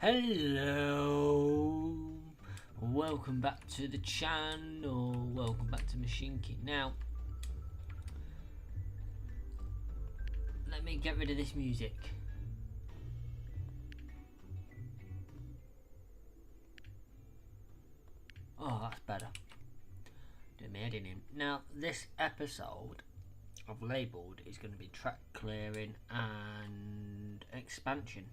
Hello, welcome back to the channel, welcome back to Mashinky. Now, let me get rid of this music. Oh, that's better. Do my head in him. Now, this episode I've labelled is going to be track clearing and expansion.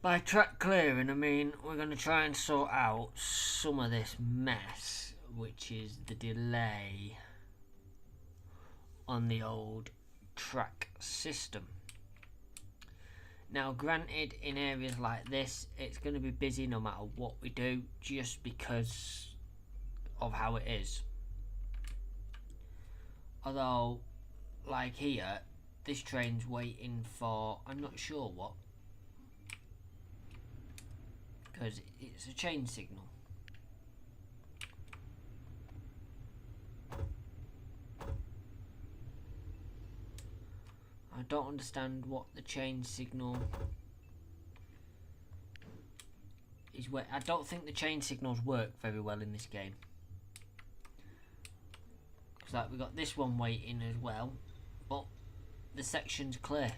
By track clearing, I mean we're going to try and sort out some of this mess, which is the delay on the old track system. Now, granted, in areas like this, it's going to be busy no matter what we do, just because of how it is. Although, like here, this train's waiting for, I'm not sure what, because it's a chain signal. I don't understand what the chain signal is. I don't think the chain signals work very well in this game. Because like we got this one waiting as well, but the section's clear.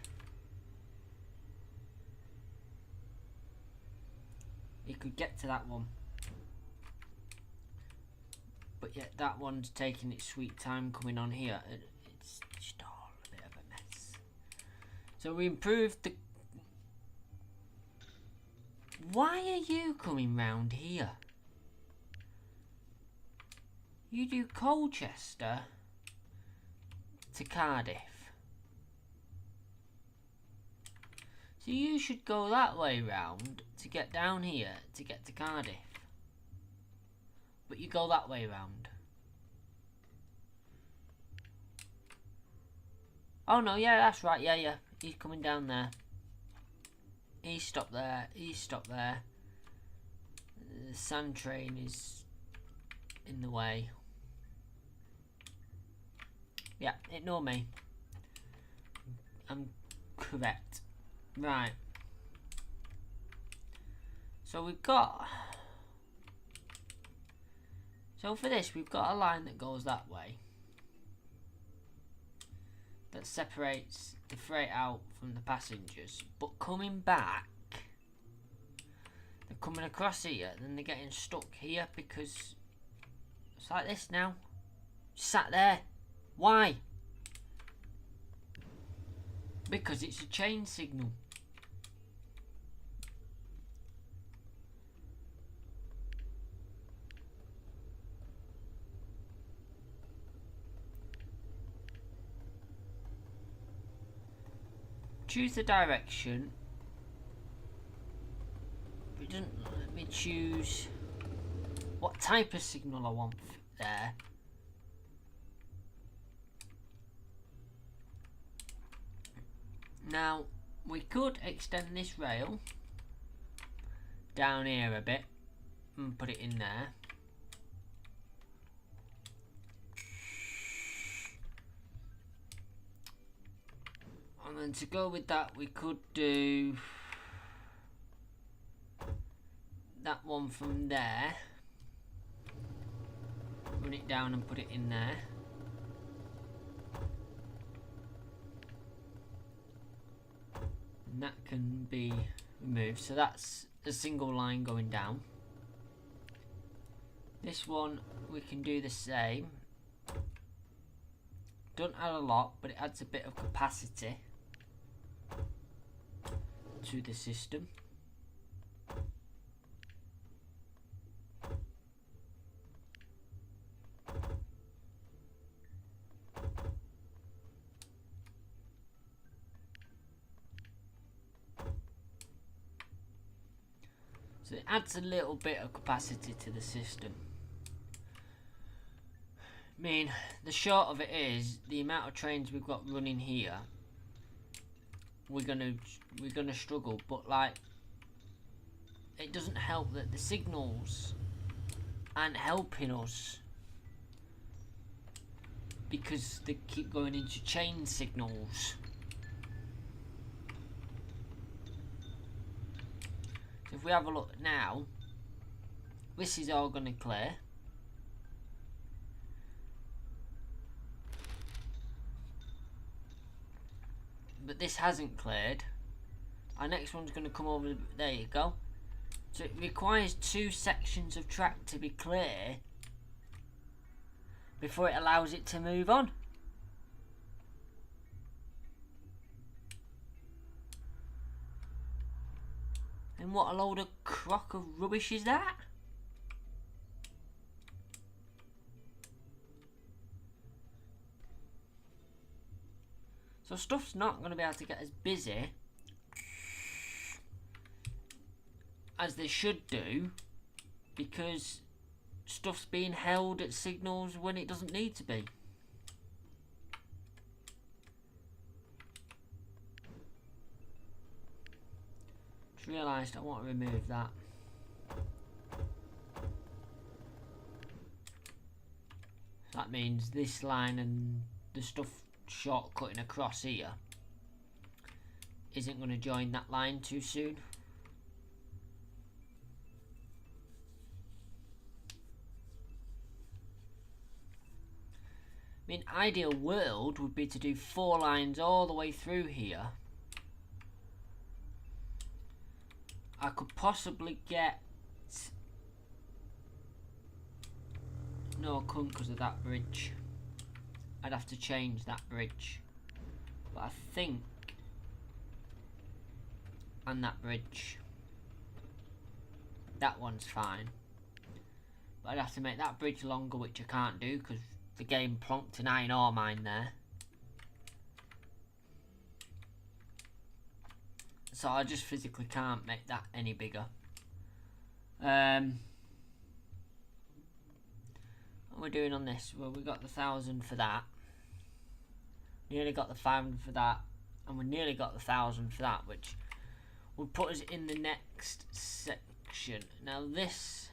You could get to that one, but yet that one's taking its sweet time coming on here. It's just all a bit of a mess. So we improved the... Why are you coming round here? You do Colchester to Cardiff. So you should go that way round to get down here to get to Cardiff. But you go that way round. Oh no, yeah, that's right, yeah. He's coming down there. He's stopped there, he's stopped there. The sand train is in the way. Yeah, ignore me. I'm correct. Right. So we've got... So for this, we've got a line that goes that way. That separates the freight out from the passengers. But coming back, they're coming across here, then they're getting stuck here because it's like this now. Sat there. Why? Because it's a chain signal. Choose the direction. It doesn't let me choose what type of signal I want there. Now, we could extend this rail down here a bit and put it in there. And then to go with that, we could do that one from there. Run it down and put it in there. And that can be removed. So that's a single line going down. This one we can do the same. Don't add a lot, but it adds a bit of capacity to the system. So it adds a little bit of capacity to the system. I mean, the short of it is the amount of trains we've got running here. We're gonna struggle, but like, it doesn't help that the signals aren't helping us because they keep going into chain signals. So if we have a look now, this is all going to clear. But this hasn't cleared. Our next one's going to come over. There you go. So it requires 2 sections of track to be clear before it allows it to move on. And what a load of crock of rubbish is that? So stuff's not going to be able to get as busy as they should do, because stuff's being held at signals when it doesn't need to be. Just realised I want to remove that. That means this line and the stuff shortcutting across here isn't going to join that line too soon. I mean, ideal world would be to do 4 lines all the way through here. I could possibly get... No, I couldn't because of that bridge. I'd have to change that bridge. But I think... And that bridge. That one's fine. But I'd have to make that bridge longer, which I can't do because the game plonked an iron ore mine there. So I just physically can't make that any bigger. What are we doing on this? Well, we got the 1,000 for that. Nearly got the 500 for that. And we nearly got the 1,000 for that, which will put us in the next section. Now this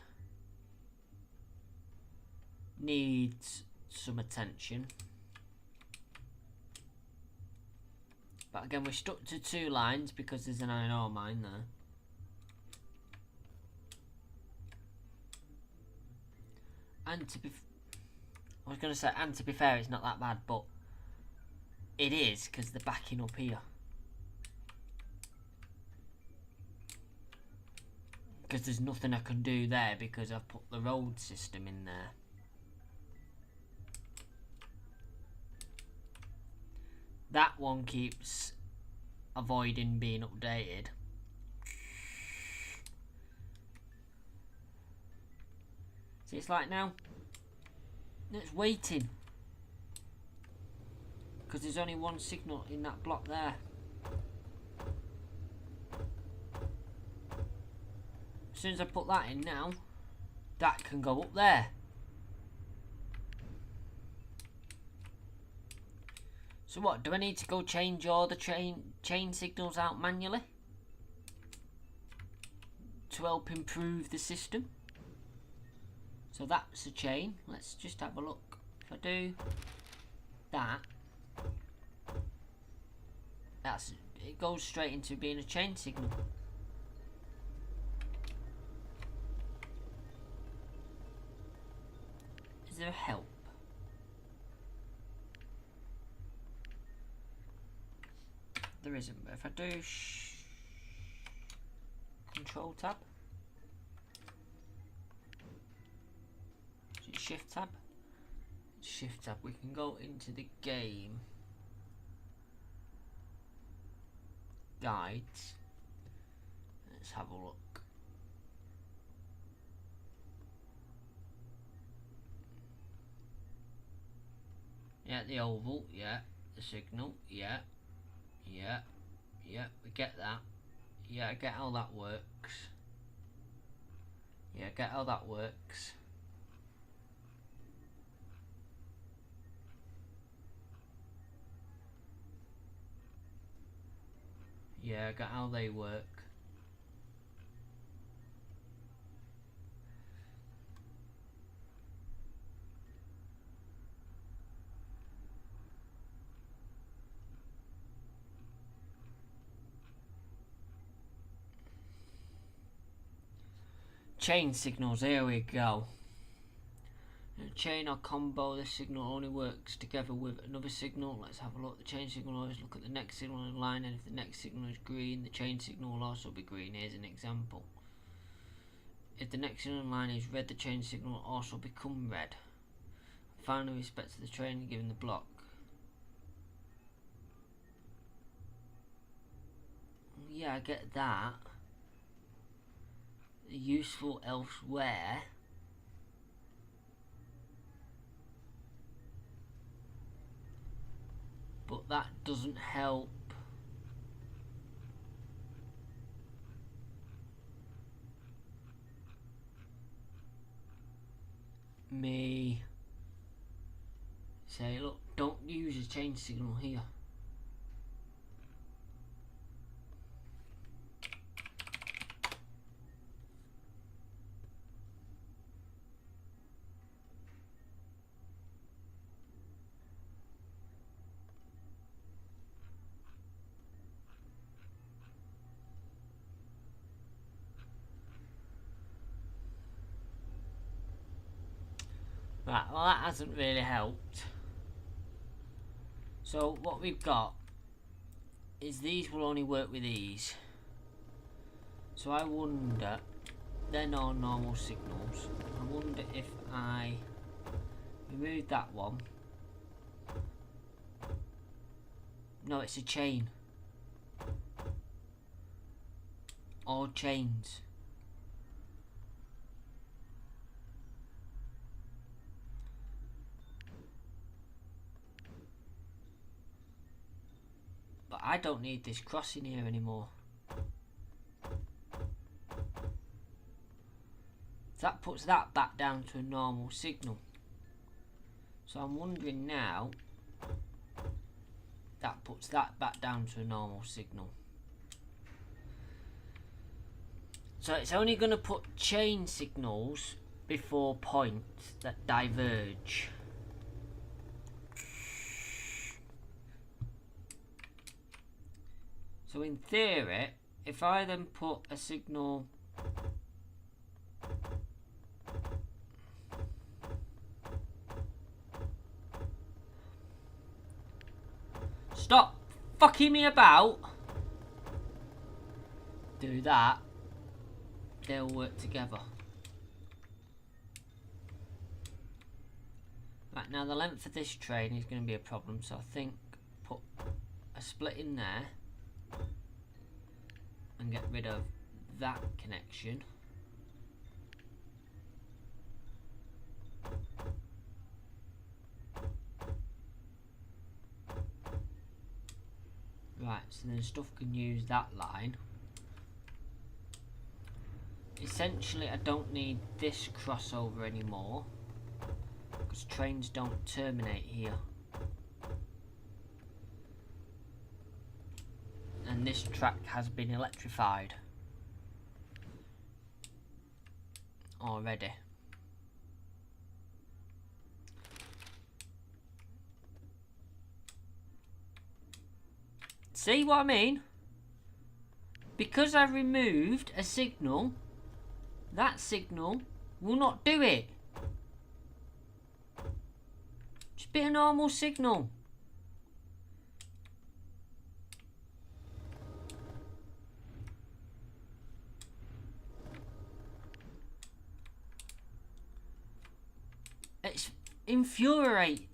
needs some attention. But again, we're stuck to 2 lines because there's an iron ore mine there. And to be... I was going to say, and to be fair, it's not that bad, but it is because they're backing up here. Because there's nothing I can do there because I've put the road system in there. That one keeps avoiding being updated. See, it's like now, it's waiting. Because there's only one signal in that block there. As soon as I put that in now, that can go up there. So what, do I need to go change all the chain signals out manually? To help improve the system? So that's a chain. Let's just have a look. If I do that, it goes straight into being a chain signal. Is there a help? There isn't, but if I do control tab, shift tab, we can go into the game guides. Let's have a look. Yeah, the oval, yeah, the signal, yeah, we get that. Yeah, I get how that works. Yeah, I get how that works. Yeah, I get how they work. chain signals. Here we go. In a chain or combo, this signal only works together with another signal. Let's have a look. The chain signal always look at the next signal in line, and if the next signal is green, the chain signal will also be green. Here's an example. If the next signal in line is red, the chain signal will also become red. Finally, with respect to the train given the block. Yeah, I get that. Useful elsewhere. But that doesn't help me say, look, don't use a chain signal here. Right, well that hasn't really helped. So what we've got is these will only work with these. So I wonder, they're not normal signals. I wonder if I remove that one. No, it's a chain. All chains. But I don't need this crossing here anymore. That puts that back down to a normal signal. So I'm wondering now, that puts that back down to a normal signal. So it's only going to put chain signals before points that diverge. So in theory, if I then put a signal stop fucking me about, do that, they'll work together. Right, now the length of this train is going to be a problem, so I think put a split in there and get rid of that connection. Right, so then stuff can use that line. Essentially, I don't need this crossover anymore because trains don't terminate here. And this track has been electrified already. See what I mean? Because I've removed a signal, that signal will not do it. Just be a normal signal. It's infuriating.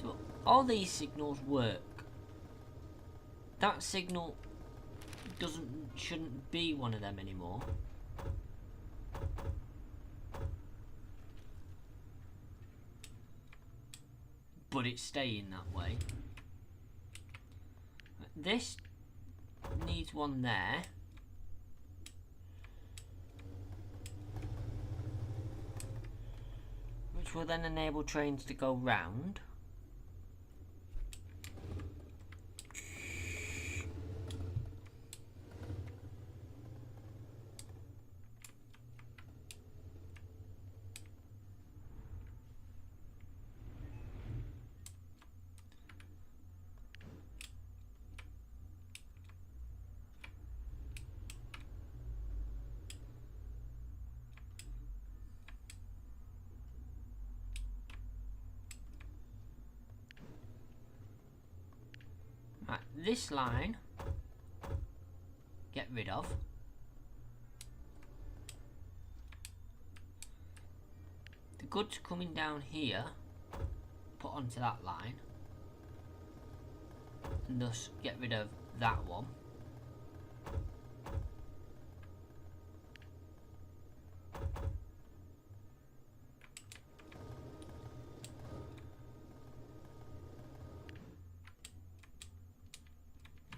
So all these signals work. That signal shouldn't be one of them anymore. But it's staying that way. This needs one there. Which will then enable trains to go round. this line, get rid of. The goods coming down here, put onto that line, and thus get rid of that one.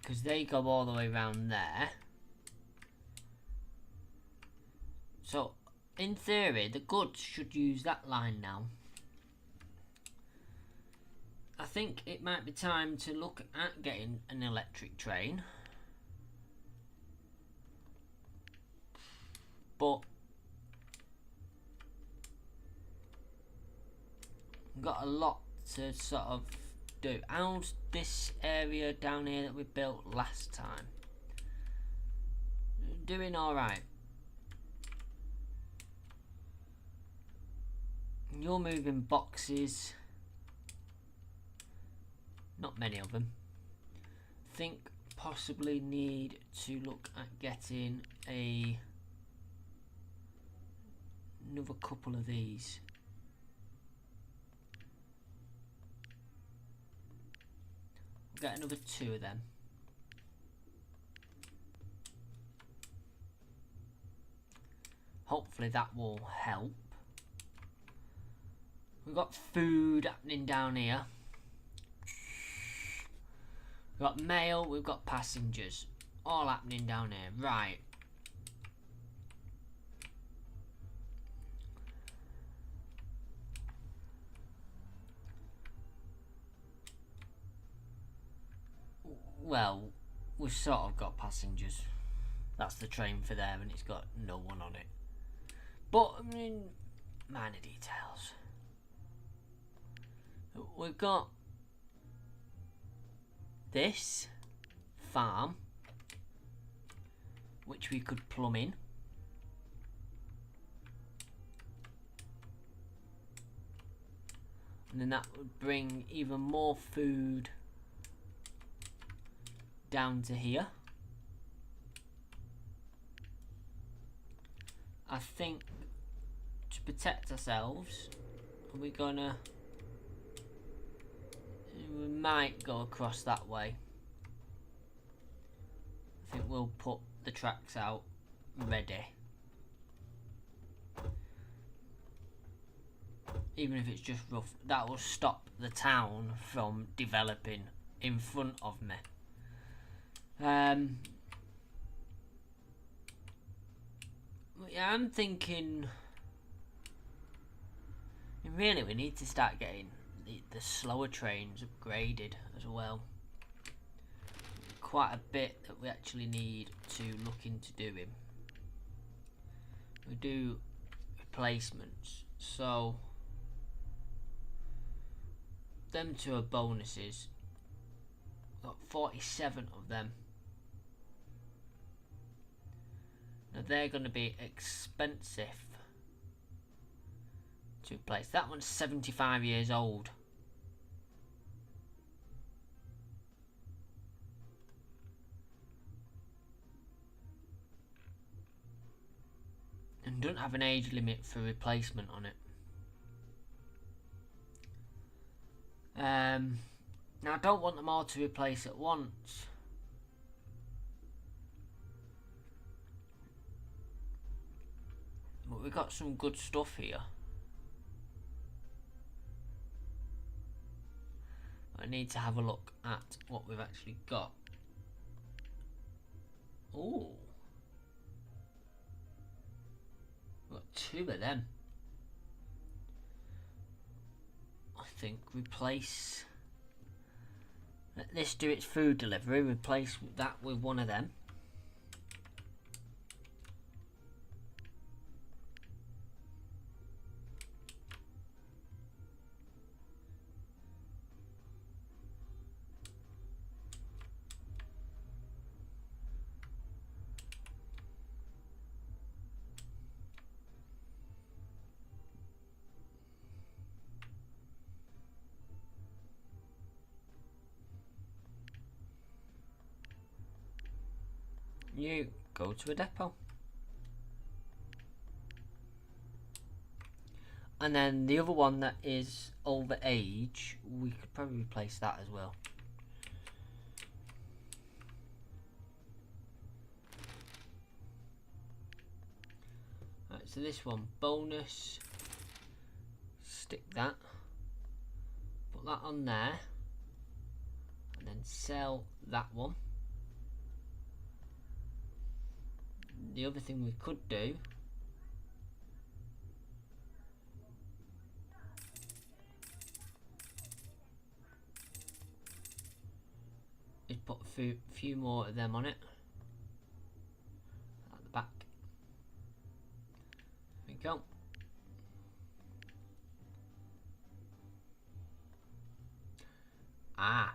Because they go all the way around there. So, in theory, the goods should use that line now. I think it might be time to look at getting an electric train. But we've got a lot to sort of do. How's this area down here that we built last time? Doing alright. You're moving boxes. Not many of them. Think possibly need to look at getting another couple of these. Get another 2 of them. Hopefully that will help. We've got food happening down here. We've got mail, we've got passengers. All happening down here. Right. Well, we've sort of got passengers. That's the train for there and it's got no one on it. But, I mean, minor details. We've got this farm, which we could plumb in. And then that would bring even more food down to here. I think to protect ourselves, we might go across that way. I think we'll put the tracks out ready. Even if it's just rough, that will stop the town from developing in front of me. Yeah, I'm thinking really we need to start getting the slower trains upgraded as well. Quite a bit that we actually need to look into doing. We do replacements, so them 2 are bonuses. Got 47 of them. Now they're going to be expensive to replace. That one's 75 years old. And doesn't have an age limit for replacement on it. Now I don't want them all to replace at once. But we've got some good stuff here. I need to have a look at what we've actually got. Ooh. We've got 2 of them. I think replace... Let this do its food delivery. Replace that with one of them. you go to a depot. And then the other one that is over age, we could probably replace that as well. Right, so this one, bonus, stick that, put that on there, and then sell that one. The other thing we could do is put a few more of them on it at the back. There we go. Ah,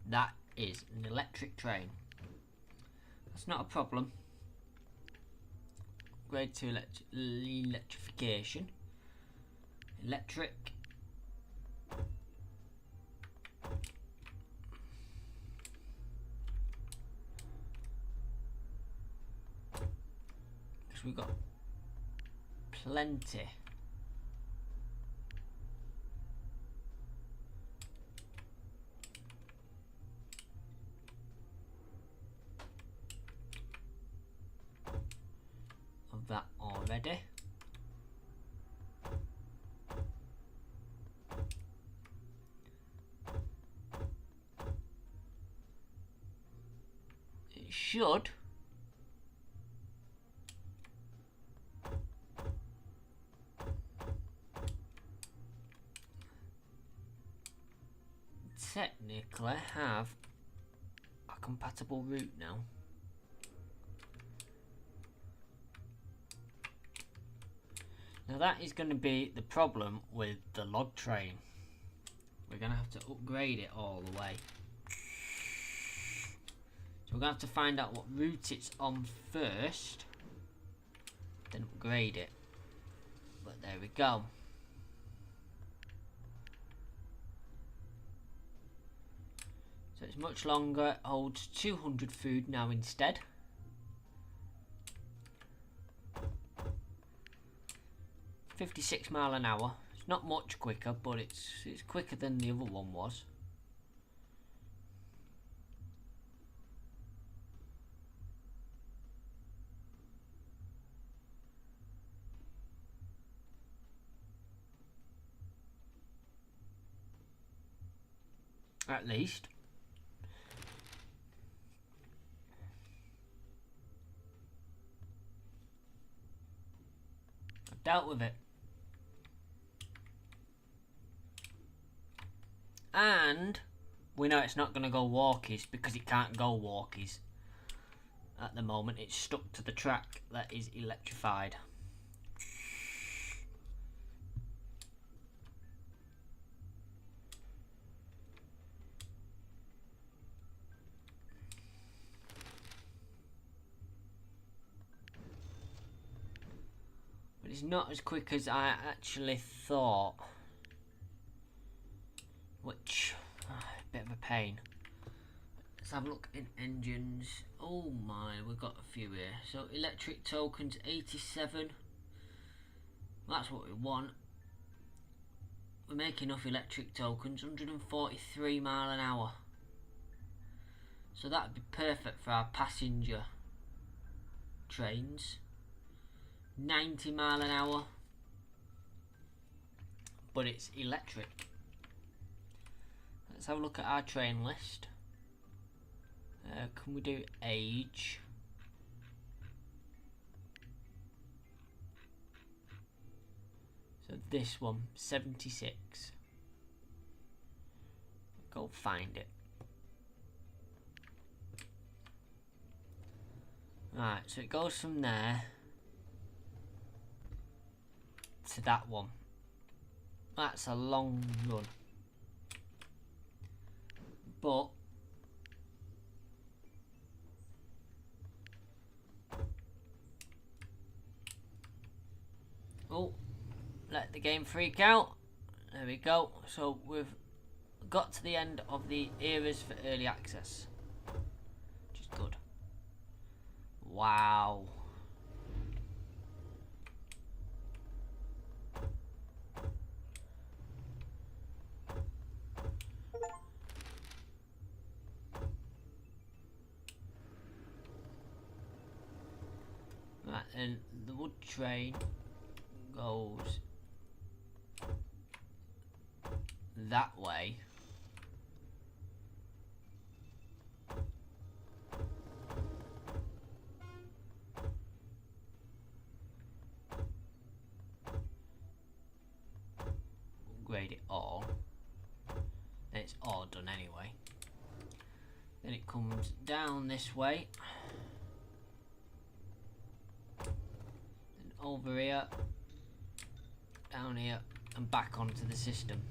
that is an electric train. That's not a problem. Grade 2 electrification. Electric. Because we've got plenty. Of that already. It should technically have a compatible route now. Now that is going to be the problem with the log train. We're going to have to upgrade it all the way. So we're going to have to find out what route it's on first, then upgrade it. But there we go. So it's much longer, it holds 200 food now instead. .56 miles an hour. It's not much quicker, but it's quicker than the other one was. At least. I've dealt with it. And we know it's not going to go walkies because it can't go walkies. At the moment it's stuck to the track that is electrified. But it's not as quick as I actually thought. Which, a bit of a pain. Let's have a look in engines. Oh my, we've got a few here. So electric tokens, 87. That's what we want. We make enough electric tokens, 143 mile an hour. So that'd be perfect for our passenger trains. 90 mile an hour. But it's electric. Let's have a look at our train list. Can we do age? So this one, 76. Go find it. Right, so it goes from there to that one. That's a long run. But oh, let the game freak out. There we go. So we've got to the end of the eras for early access, which is good. Wow. Right, and the wood train goes that way. Upgrade it all. Then it's all done anyway. Then it comes down this way. And over here. Down here. And back onto the system.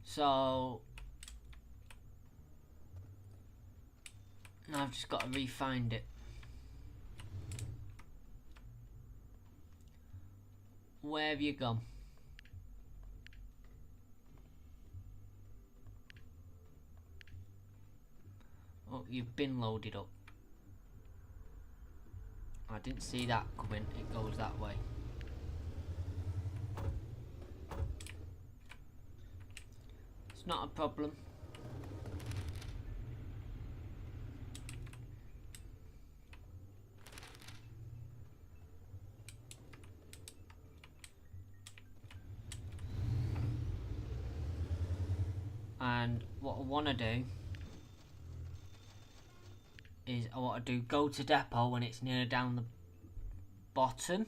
So now I've just got to re-find it. Where have you gone? Oh, you've been loaded up. I didn't see that coming. It goes that way. It's not a problem. And what I want to do is I want to do go to depot when it's near down the bottom.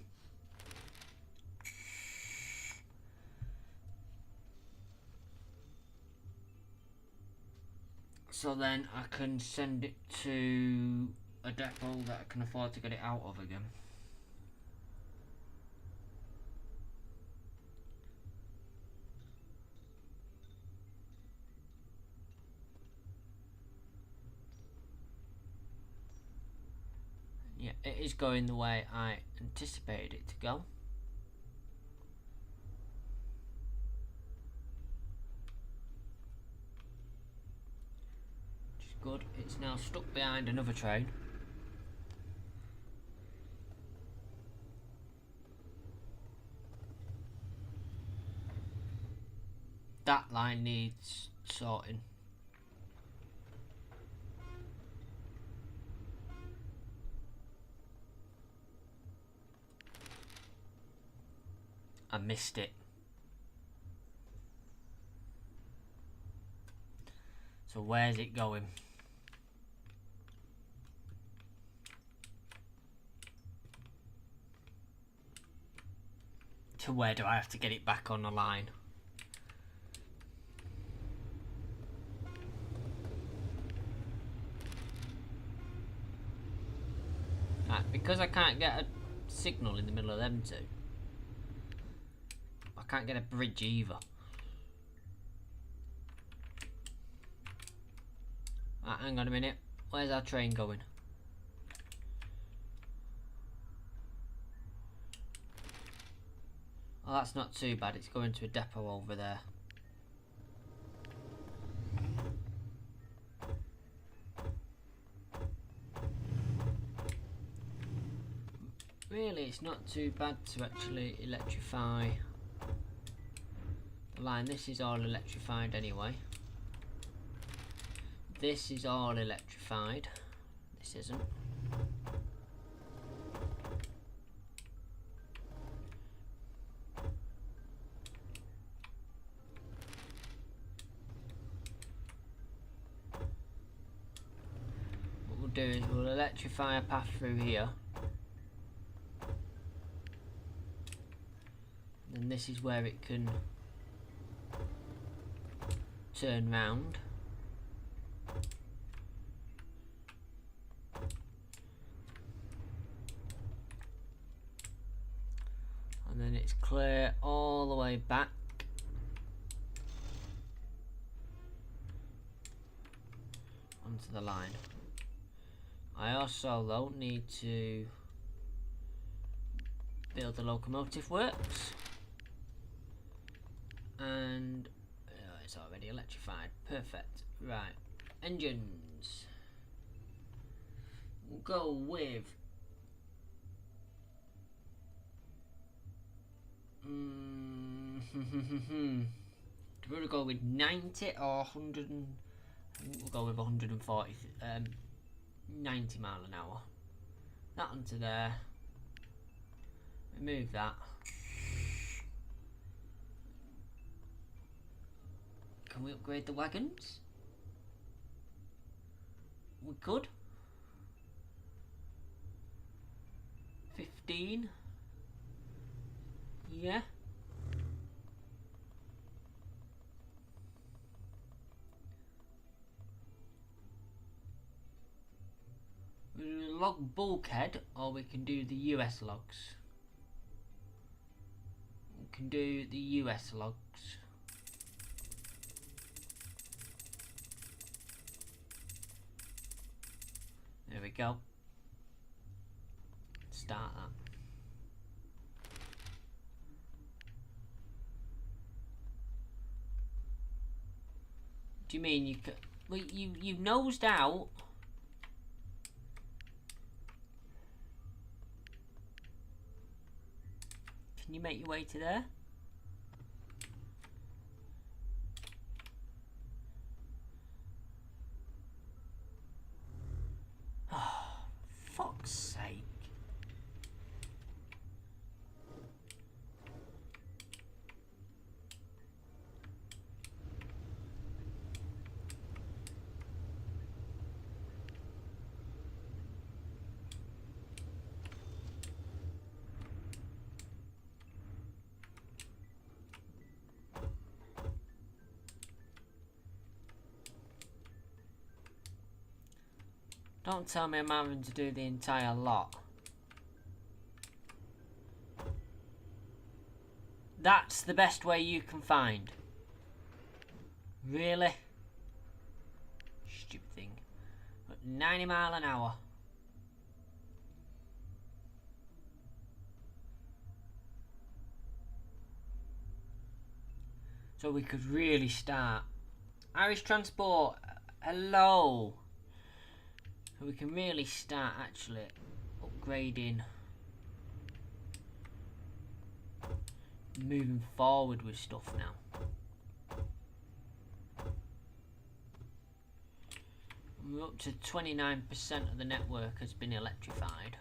So then I can send it to a depot that I can afford to get it out of again. Yeah, it is going the way I anticipated it to go. Which is good. It's now stuck behind another train. That line needs sorting. I missed it. So where's it going? To where do I have to get it back on the line? Right, because I can't get a signal in the middle of them two. I can't get a bridge either. Right, hang on a minute. Where's our train going? Oh, that's not too bad. It's going to a depot over there. Really, it's not too bad to actually electrify the line. This is all electrified anyway. This is all electrified. This isn't. What we'll do is we'll electrify a path through here. And this is where it can turn round. And then it's clear all the way back. Onto the line. I also though need to build the locomotive works. And it's already electrified. Perfect. Right. Engines. We'll go with do we want to go with 90 or 100 and I think we'll go with 140 90 mile an hour. That onto there. Remove that. Can we upgrade the wagons? We could. 15. Yeah. We can do the log bulkhead, or we can do the US logs. We can do the US logs. There we go. Start that. Do you mean you could? Well, you've nosed out. Can you make your way to there? Oh, fuck's sake. Don't tell me I'm having to do the entire lot. That's the best way you can find. Really? Stupid thing. But 90 mile an hour. So we could really start. Irish Transport, hello. So we can really start actually upgrading, moving forward with stuff now. We're up to 29% of the network has been electrified.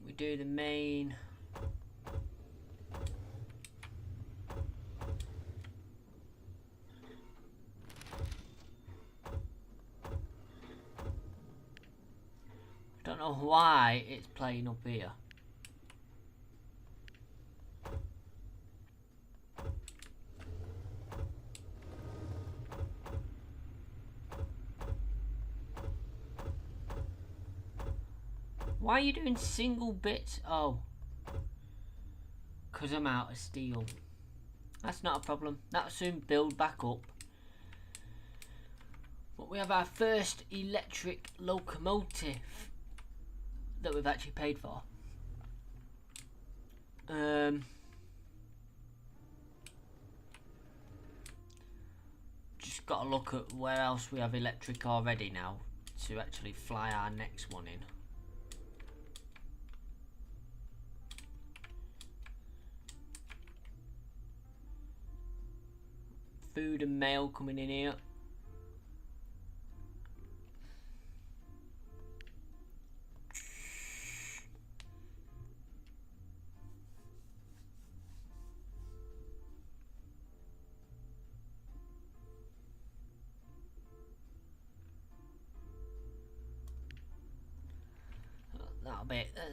We do the main. Don't know why it's playing up here. Why are you doing single bits? Oh, because I'm out of steel. That's not a problem. That'll soon build back up. But we have our first electric locomotive that we've actually paid for. Just got to look at where else we have electric already now to actually fly our next one in. Food and mail coming in here.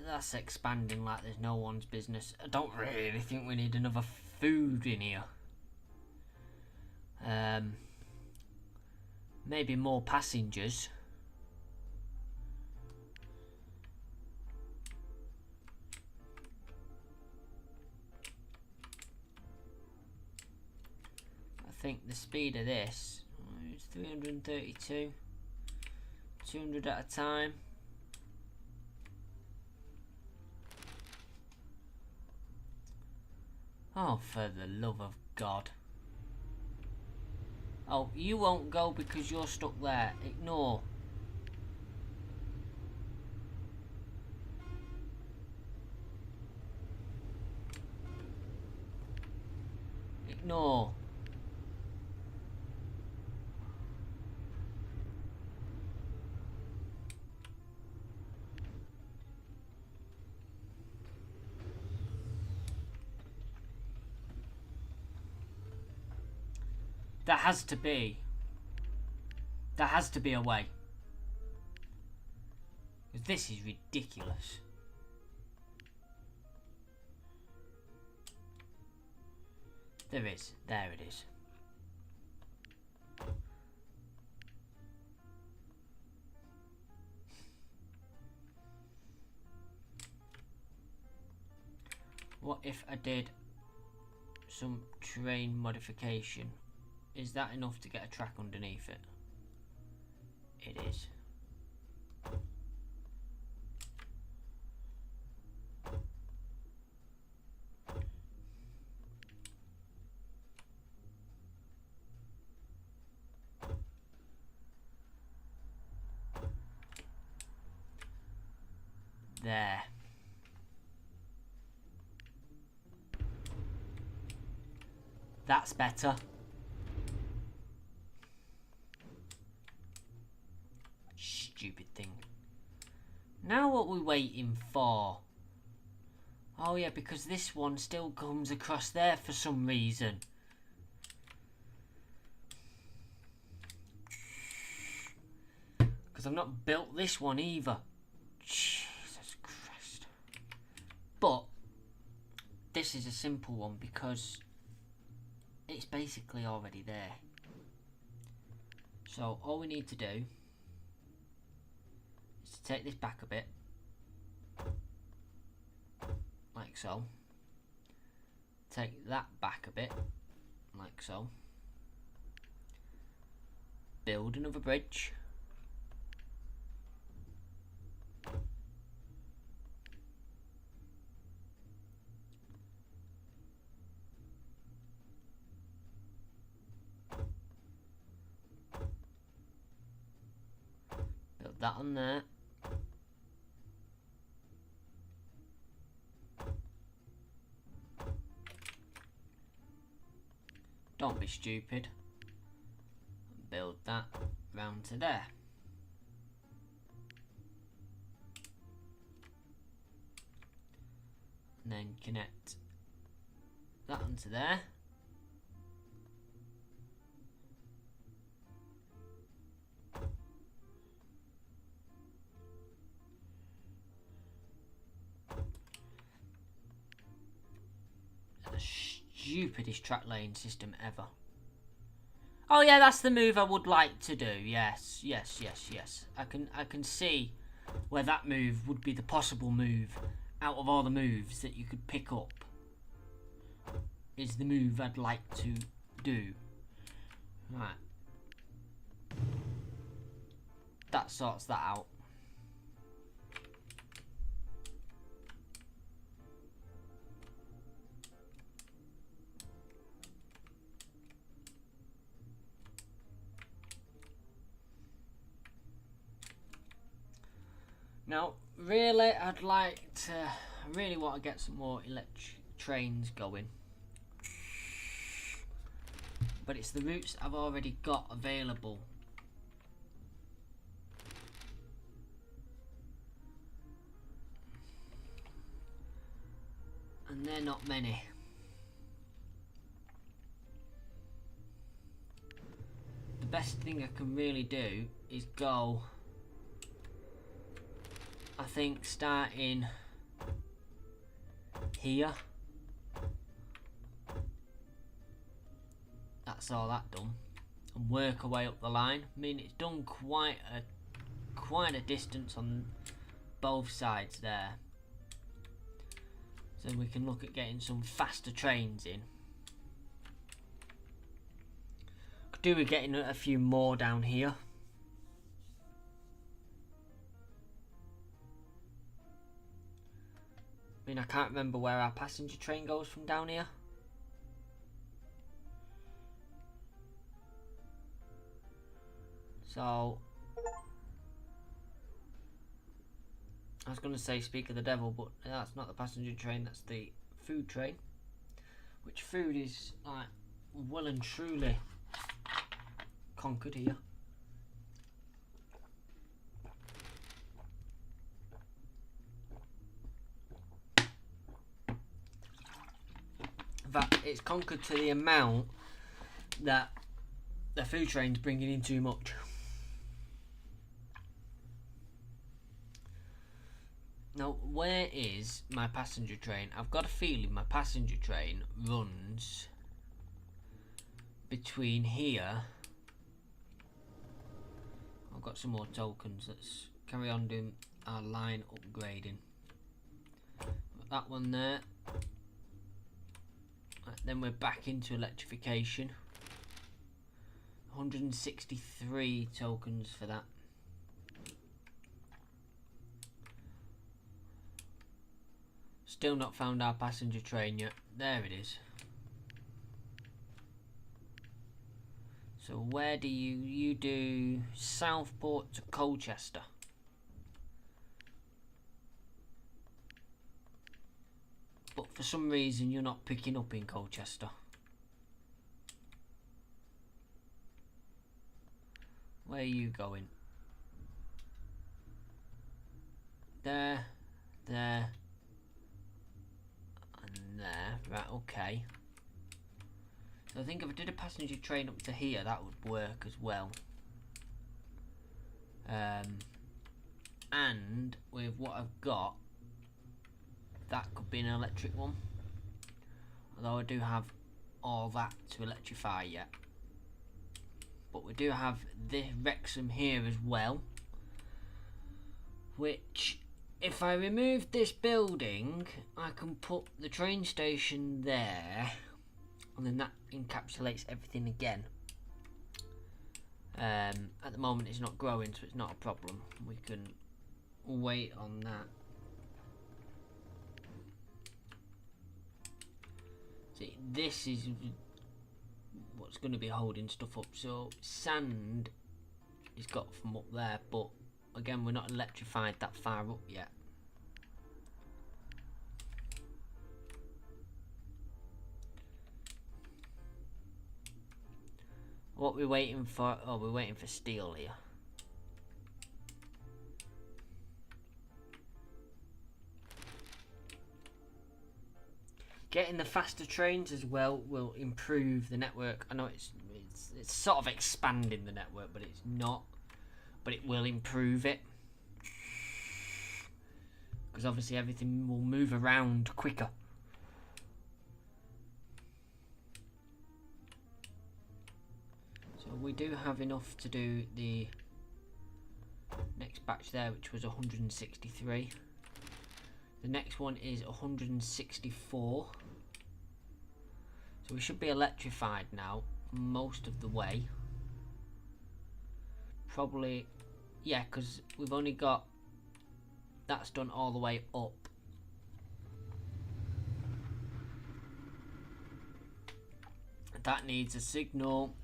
That's expanding like there's no one's business. I don't really think we need another food in here. Maybe more passengers. I think the speed of this is 332, 200 at a time. Oh, for the love of God. Oh, you won't go because you're stuck there. Ignore. No. There has to be. There has to be a way. Because this is ridiculous. There is. There it is. What if I did some terrain modification? Is that enough to get a track underneath it? It is. There. That's better. Stupid thing. Now what we waiting for? Oh yeah, because this one still comes across there for some reason. Because I've not built this one either. Jesus Christ. But this is a simple one because it's basically already there. So all we need to do is to take this back a bit, like so. Take that back a bit, like so. Build another bridge. Build that on there. Don't be stupid. Build that round to there. And then connect that onto there. Stupidest track lane system ever. Oh yeah, that's the move I would like to do. Yes, yes, yes, yes. I can see where that move would be the possible move out of all the moves that you could pick up. Is the move I'd like to do. Right. That sorts that out. Now, really, I really want to get some more electric trains going. But it's the routes I've already got available. And they're not many. The best thing I can really do is go, I think, starting here. That's all that done, and work our way up the line. I mean, it's done quite a distance on both sides there, so we can look at getting some faster trains in. Could do with getting a few more down here. I mean, I can't remember where our passenger train goes from down here. So, I was going to say speak of the devil, but that's not the passenger train, that's the food train. Which food is like well and truly conquered here. In fact, it's conquered to the amount that the food train's bringing in too much. Now, where is my passenger train? I've got a feeling my passenger train runs between here. I've got some more tokens. Let's carry on doing our line upgrading. Got that one there. Right, then we're back into electrification. 163 tokens for that. Still not found our passenger train yet. There it is. So where do you do Southport to Colchester? But for some reason you're not picking up in Colchester. Where are you going? There, there, and there. Right, okay. So I think if I did a passenger train up to here, that would work as well. And with what I've got, that could be an electric one. Although I do have all that to electrify yet. But we do have this Wrexham here as well. Which, if I remove this building, I can put the train station there. And then that encapsulates everything again. At the moment it's not growing, so it's not a problem. We can wait on that. See, this is what's going to be holding stuff up. So sand is got from up there, but again we're not electrified that far up yet. What we're waiting for? Oh, we're waiting for steel here. Getting the faster trains as well will improve the network. I know it's sort of expanding the network, but it's not. But it will improve it. Because obviously everything will move around quicker. So we do have enough to do the next batch there, which was 163. The next one is 164. So we should be electrified now most of the way. Probably, yeah, because we've only got that's done all the way up. That needs a signal.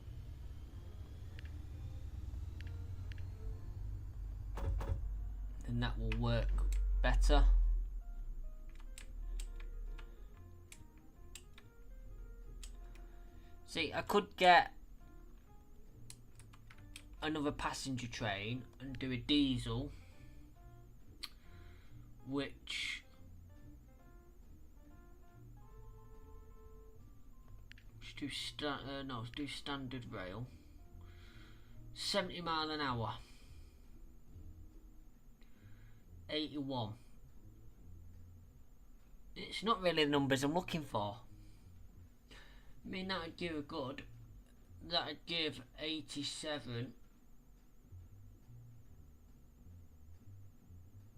And that will work better. See, I could get another passenger train and do a diesel, which do standard rail. 70 mile an hour. 81. It's not really the numbers I'm looking for. I mean, that would give a good. That would give 87.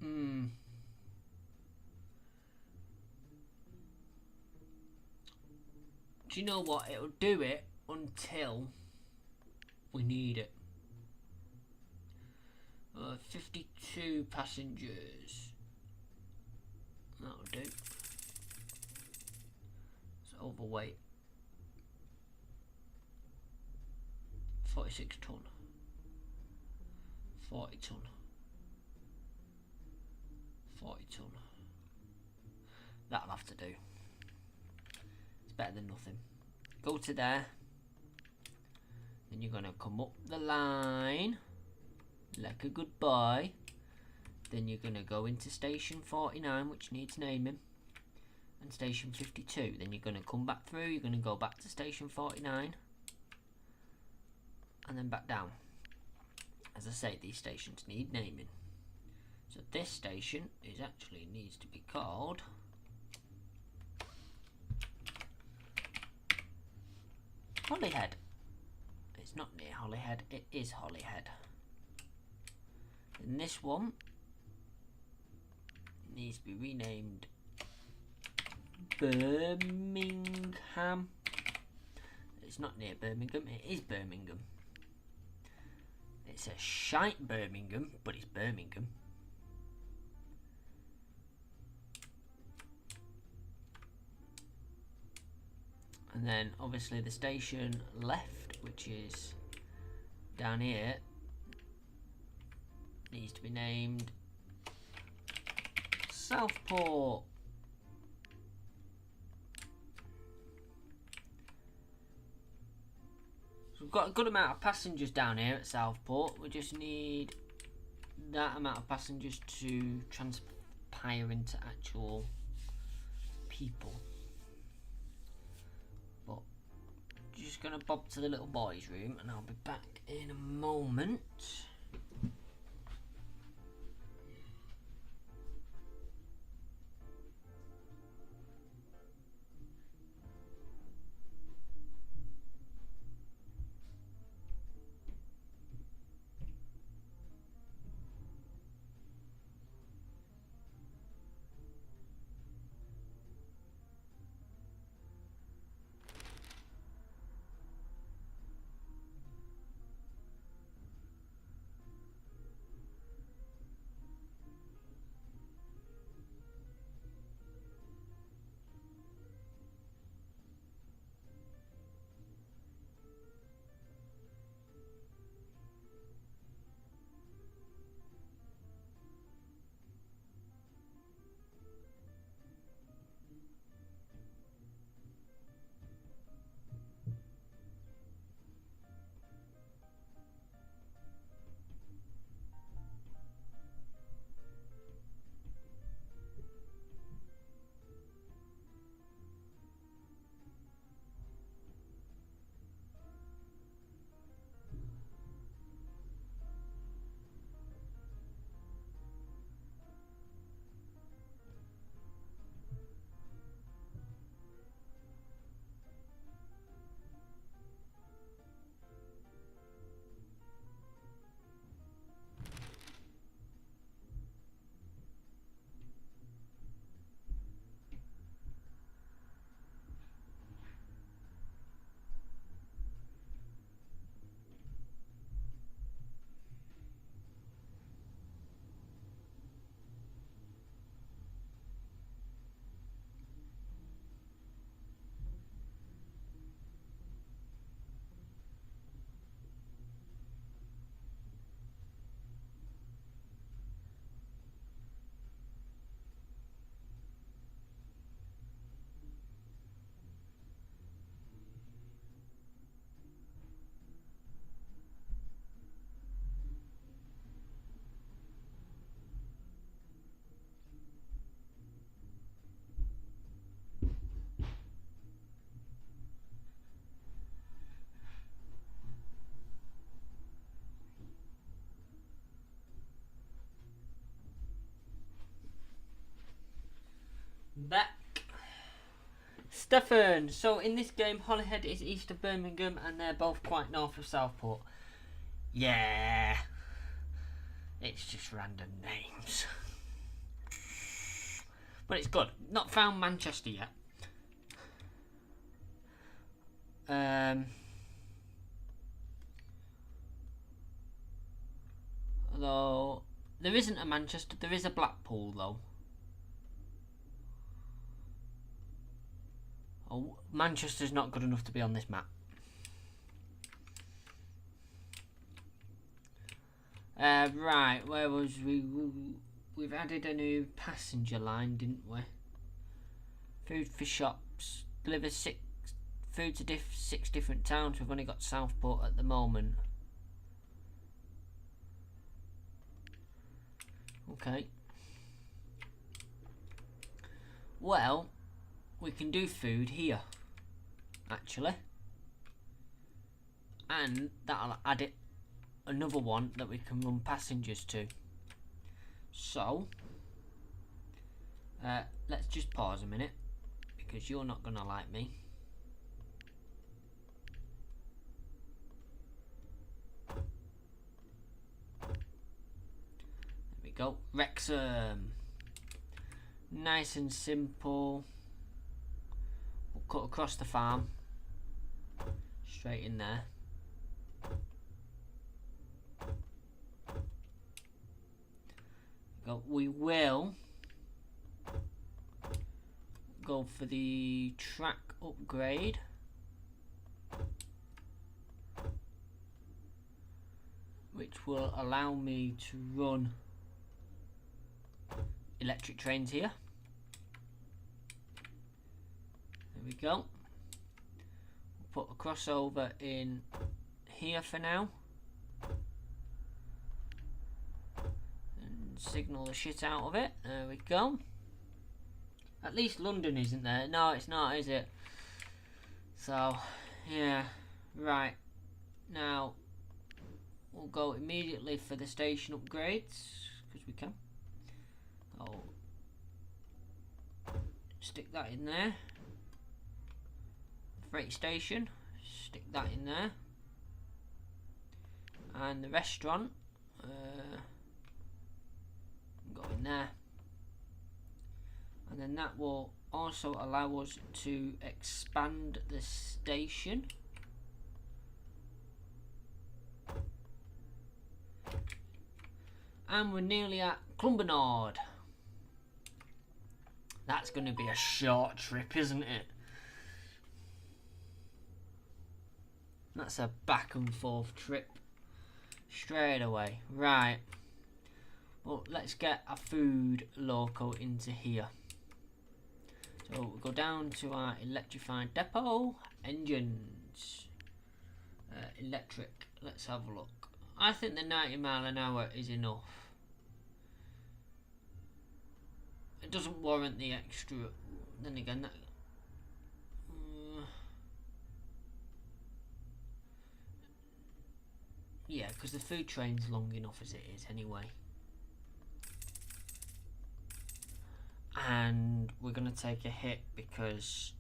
Do you know what? It'll do it until we need it. 52 passengers. That'll do. It's overweight. 46 ton. 40 ton. 40 ton. That'll have to do. It's better than nothing. Go to there. Then you're going to come up the line like a good boy. Then you're going to go into station 49, which needs naming, and station 52. Then you're going to come back through, you're going to go back to station 49, and then back down. As I say, these stations need naming. So this station actually needs to be called Holyhead. It's not near Holyhead, it is Holyhead. And this one needs to be renamed Birmingham. It's not near Birmingham, it is Birmingham. It's a shite Birmingham, but it's Birmingham. And then obviously the station left, which is down here, needs to be named Southport. So we've got a good amount of passengers down here at Southport. We just need that amount of passengers to transpire into actual people. But just gonna bob to the little boys' room and I'll be back in a moment. Back. Stefan. So in this game, Holyhead is east of Birmingham and they're both quite north of Southport. Yeah. It's just random names. But it's good. Not found Manchester yet. Although there isn't a Manchester, there is a Blackpool though. Oh, Manchester's not good enough to be on this map. Right, where was we? We've added a new passenger line, didn't we? Food for shops. Deliver food to 6 different towns. We've only got Southport at the moment. Okay. Well, we can do food here, actually. And that'll add it another one that we can run passengers to. So, let's just pause a minute, because you're not going to like me. There we go. Wrexham. Nice and simple. We'll cut across the farm. Straight in there. We will go for the track upgrade. Which will allow me to run electric trains here. There we go. We'll put a crossover in here for now. And signal the shit out of it. There we go. At least London isn't there. No, it's not, is it? So, yeah. Right. Now, we'll go immediately for the station upgrades, because we can. I'll stick that in there. Freight station, stick that in there. And the restaurant, go in there. And then that will also allow us to expand the station. And we're nearly at Clumbenord. That's going to be a short trip, isn't it? That's a back and forth trip straight away. Right. Well, let's get a food loco into here. So we'll go down to our electrified depot. Engines. Electric. Let's have a look. I think the 90 mile an hour is enough. It doesn't warrant the extra. Then again, that. Yeah, because the food train's long enough as it is anyway. And we're going to take a hit because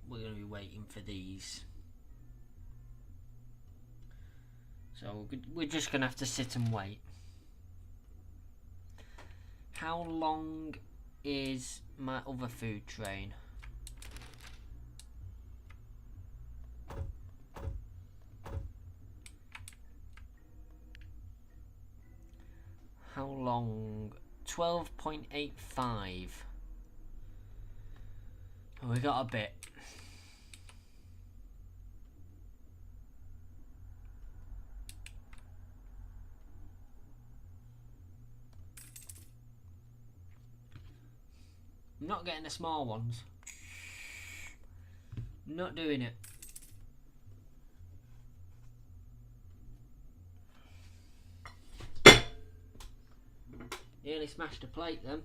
we're going to be waiting for these. So we're just going to have to sit and wait. How long is my other food train? How long? 12.85. We got a bit. I'm not getting the small ones. I'm not doing it. Nearly smashed a plate then.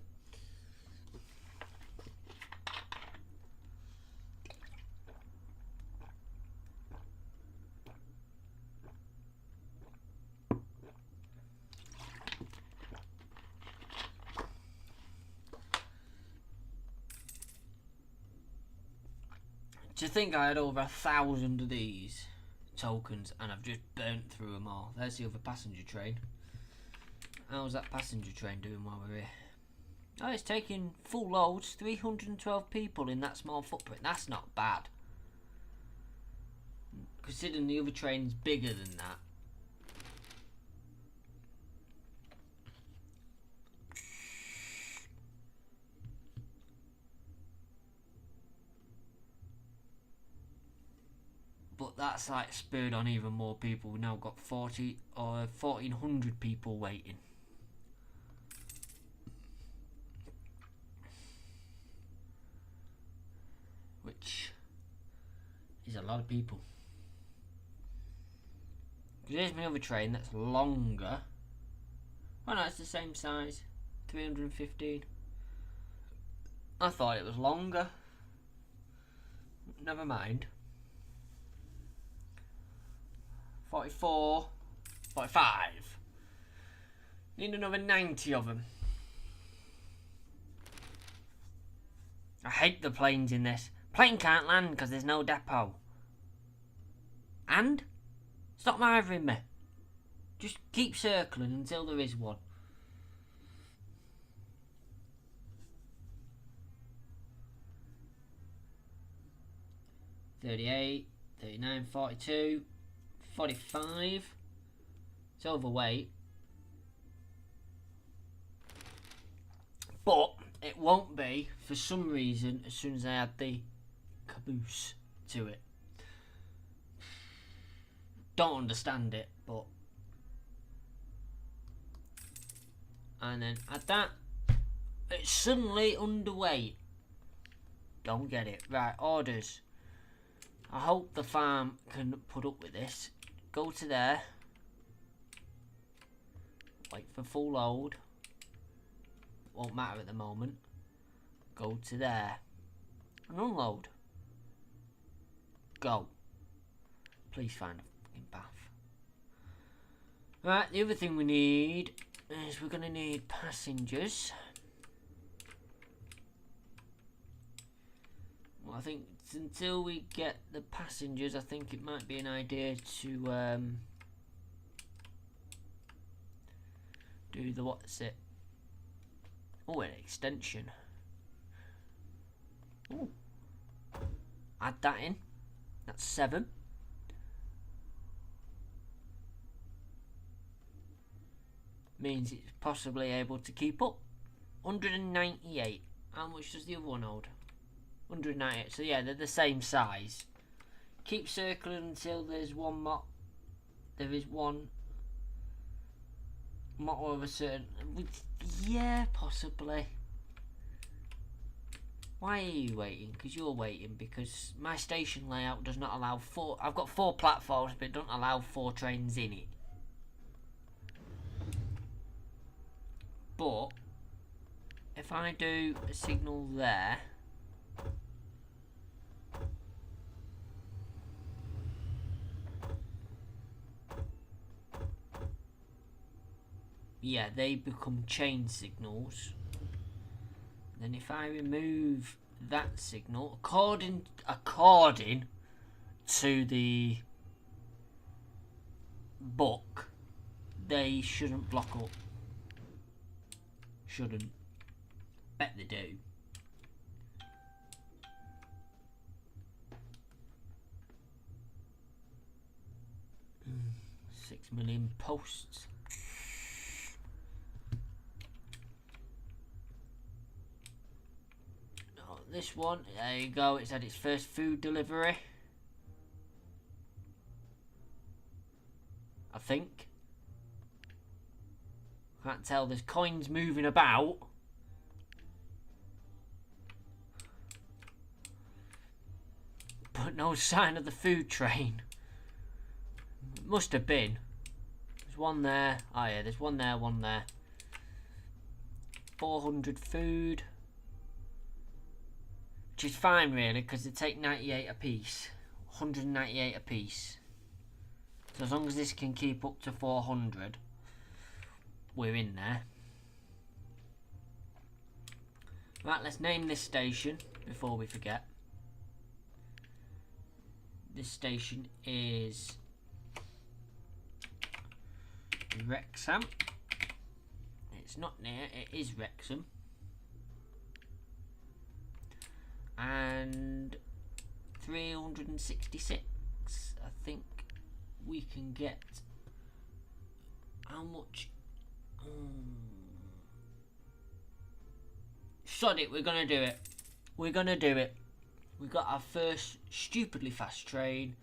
To think I had over 1,000 of these tokens and I've just burnt through them all. There's the other passenger train. How's that passenger train doing while we're here? Oh, it's taking full loads, 312 people in that small footprint. That's not bad. Considering the other train's bigger than that. But that's like spurred on even more people. We've now got 40 or 1,400 people waiting. Which is a lot of people. Here's my other train that's longer. Oh no, it's the same size. 315. I thought it was longer. Never mind. 44. 45. Need another 90 of them. I hate the planes in this. Plane can't land because there's no depot. And? Stop mithering me. Just keep circling until there is one. $38, $39, $42, $45. It's overweight. But it won't be, for some reason, as soon as I add the caboose to it. Don't understand it, but... And then add that. It's suddenly underweight. Don't get it. Right, orders. I hope the farm can put up with this. Go to there. Wait for full load. Won't matter at the moment. Go to there. And unload. Go. Please find a fucking bath. Right, the other thing we need is we're going to need passengers. Well, I think until we get the passengers, I think it might be an idea to do the what's it? Oh, an extension. Ooh. Add that in. That's 7. Means it's possibly able to keep up. 198. How much does the other one hold? 198. So yeah, they're the same size. Keep circling until there's one mot. There is one motto of a certain. Yeah, possibly. Why are you waiting? Because you're waiting. Because my station layout does not allow 4. I've got 4 platforms, but it doesn't allow 4 trains in it. But if I do a signal there, yeah, they become chain signals. Then if I remove that signal, according to the book, they shouldn't block up. Shouldn't. Bet they do. Mm, 6 million posts. Oh, this one, there you go, it's had its first food delivery. I think. Can't tell, there's coins moving about. But no sign of the food train. Must have been. There's one there. Oh yeah, there's one there, one there. 400 food. Which is fine really, because they take 98 apiece. 198 apiece. So as long as this can keep up to 400, we're in there. Right, let's name this station before we forget. This station is Wrexham. It's not near, it is Wrexham. And 366. I think we can get how much? Sod it, we're gonna do it. We're gonna do it. We got our first stupidly fast train.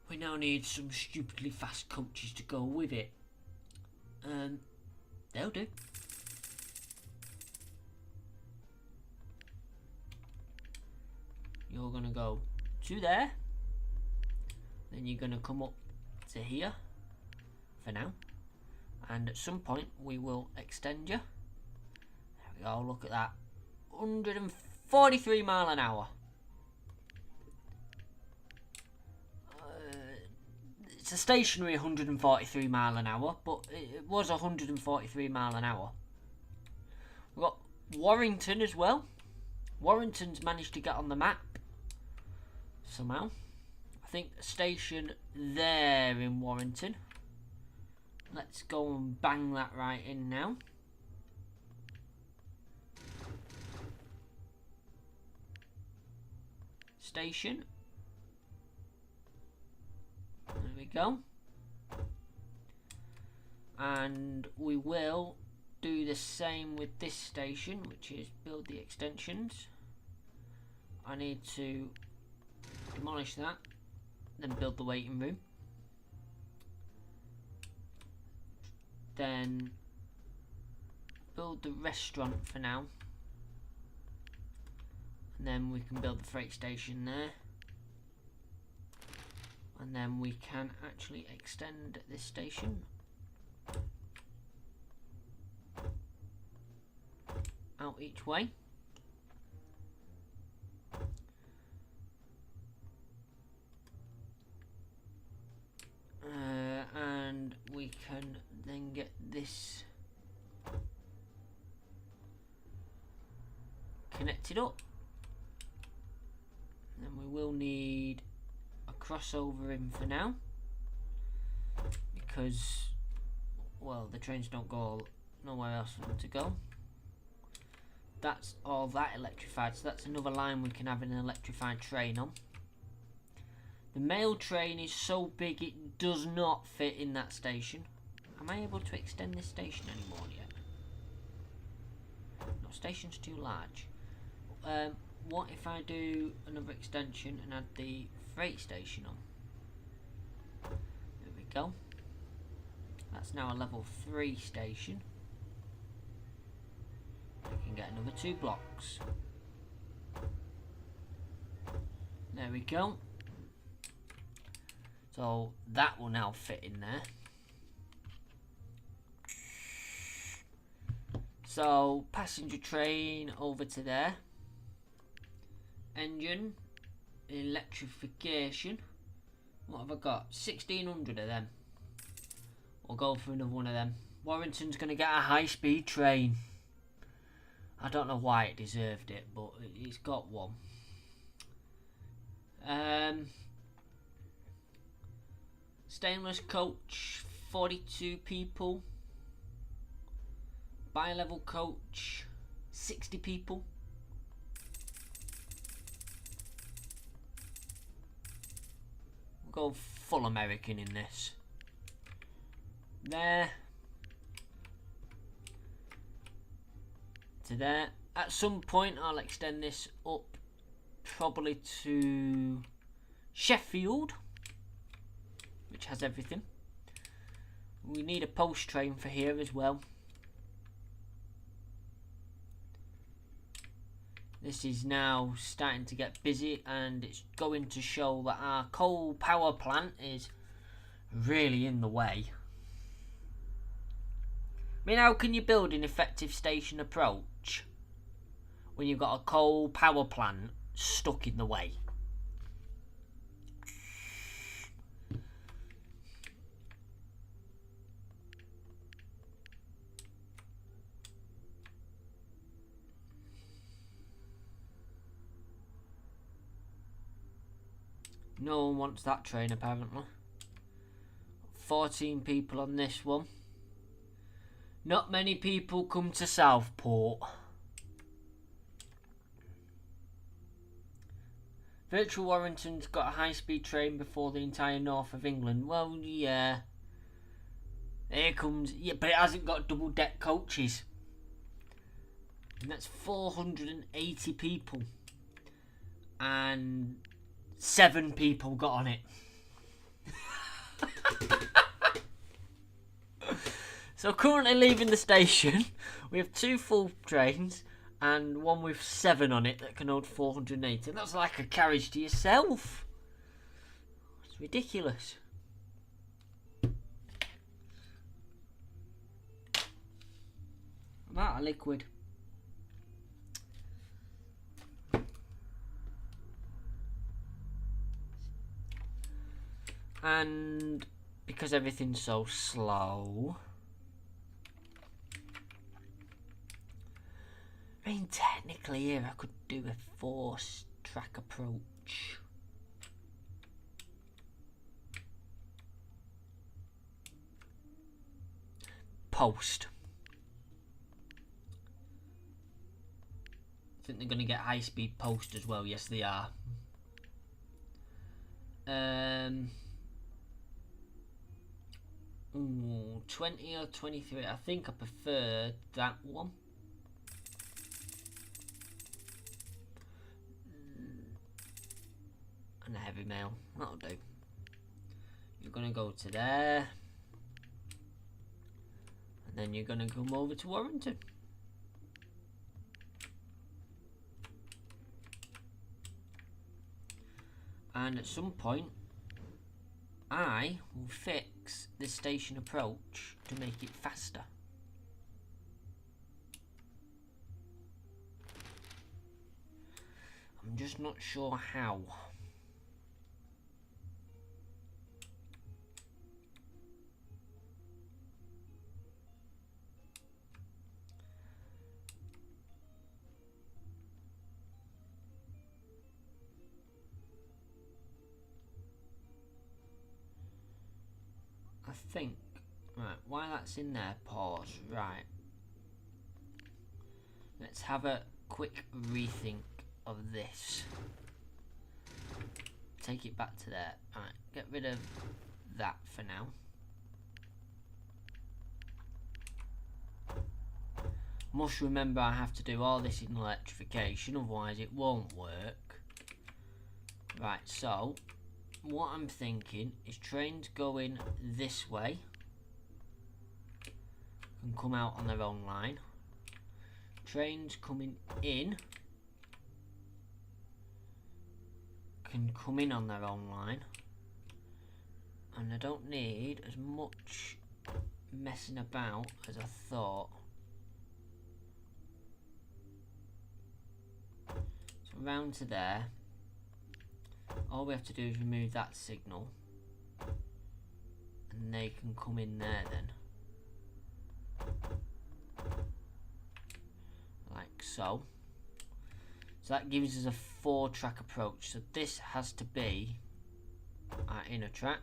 We now need some stupidly fast coaches to go with it. They'll do. You're gonna go to there. Then you're going to come up to here for now. And at some point we will extend you. There we go, look at that. 143 mile an hour. It's a stationary 143 mile an hour, but it was 143 mile an hour. We've got Warrington as well. Warrington's managed to get on the map somehow. I think a station there in Warrington. Let's go and bang that right in now. Station. There we go. And we will do the same with this station, which is build the extensions. I need to demolish that, then build the waiting room. Then build the restaurant for now. And then we can build the freight station there. And then we can actually extend this station out each way. And we can then get this connected up. Then we will need a crossover in for now, because, well, the trains don't go nowhere else for them to go. That's all that electrified, so that's another line we can have an electrified train on. The mail train is so big it does not fit in that station. Am I able to extend this station anymore yet? No, station's too large. What if I do another extension and add the freight station on? There we go. That's now a level 3 station. I can get another 2 blocks. There we go. So that will now fit in there. So passenger train over to there. Engine, electrification. What have I got? 1,600 of them. We'll go for another one of them. Warrington's going to get a high-speed train. I don't know why it deserved it, but it's got one. Stainless coach, 42 people. Bi-level coach, 60 people. We'll go full American in this. There. To there. At some point I'll extend this up probably to Sheffield, which has everything. We need a post train for here as well. This is now starting to get busy, and it's going to show that our coal power plant is really in the way. I mean, how can you build an effective station approach when you've got a coal power plant stuck in the way? No one wants that train apparently. 14 people on this one. Not many people come to Southport. Virtual Warrington's got a high-speed train before the entire north of England. Well, yeah. Here comes... Yeah, but it hasn't got double-deck coaches. And that's 480 people. And 7 people got on it. So currently leaving the station, we have 2 full trains and one with 7 on it that can hold 480. That's like a carriage to yourself. It's ridiculous. I'm out of liquid. And because everything's so slow, I mean, technically here I could do a 4-track approach. Post. I think they're going to get high-speed post as well. Yes, they are. 20 or 23. I think I prefer that one. And a heavy mail. That'll do. You're going to go to there. And then you're going to come over to Warrington. And at some point, I will fix this station approach to make it faster. I'm just not sure how. I think, right, while that's in there, pause, right. Let's have a quick rethink of this. Take it back to there. Right, get rid of that for now. Must remember I have to do all this in electrification, otherwise it won't work. Right, so what I'm thinking is trains going this way can come out on their own line. Trains coming in can come in on their own line, and I don't need as much messing about as I thought. So round to there. All we have to do is remove that signal, and they can come in there then, like so. So that gives us a 4-track approach. So this has to be our inner track.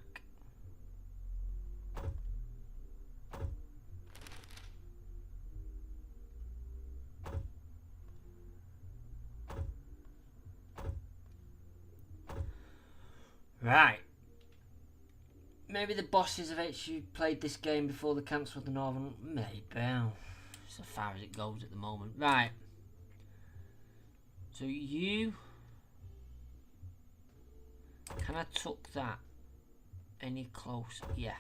Right. Maybe the bosses have actually played this game before they cancelled the Northern. Maybe. It's as far as it goes at the moment. Right. So you... Can I tuck that any closer? Yeah.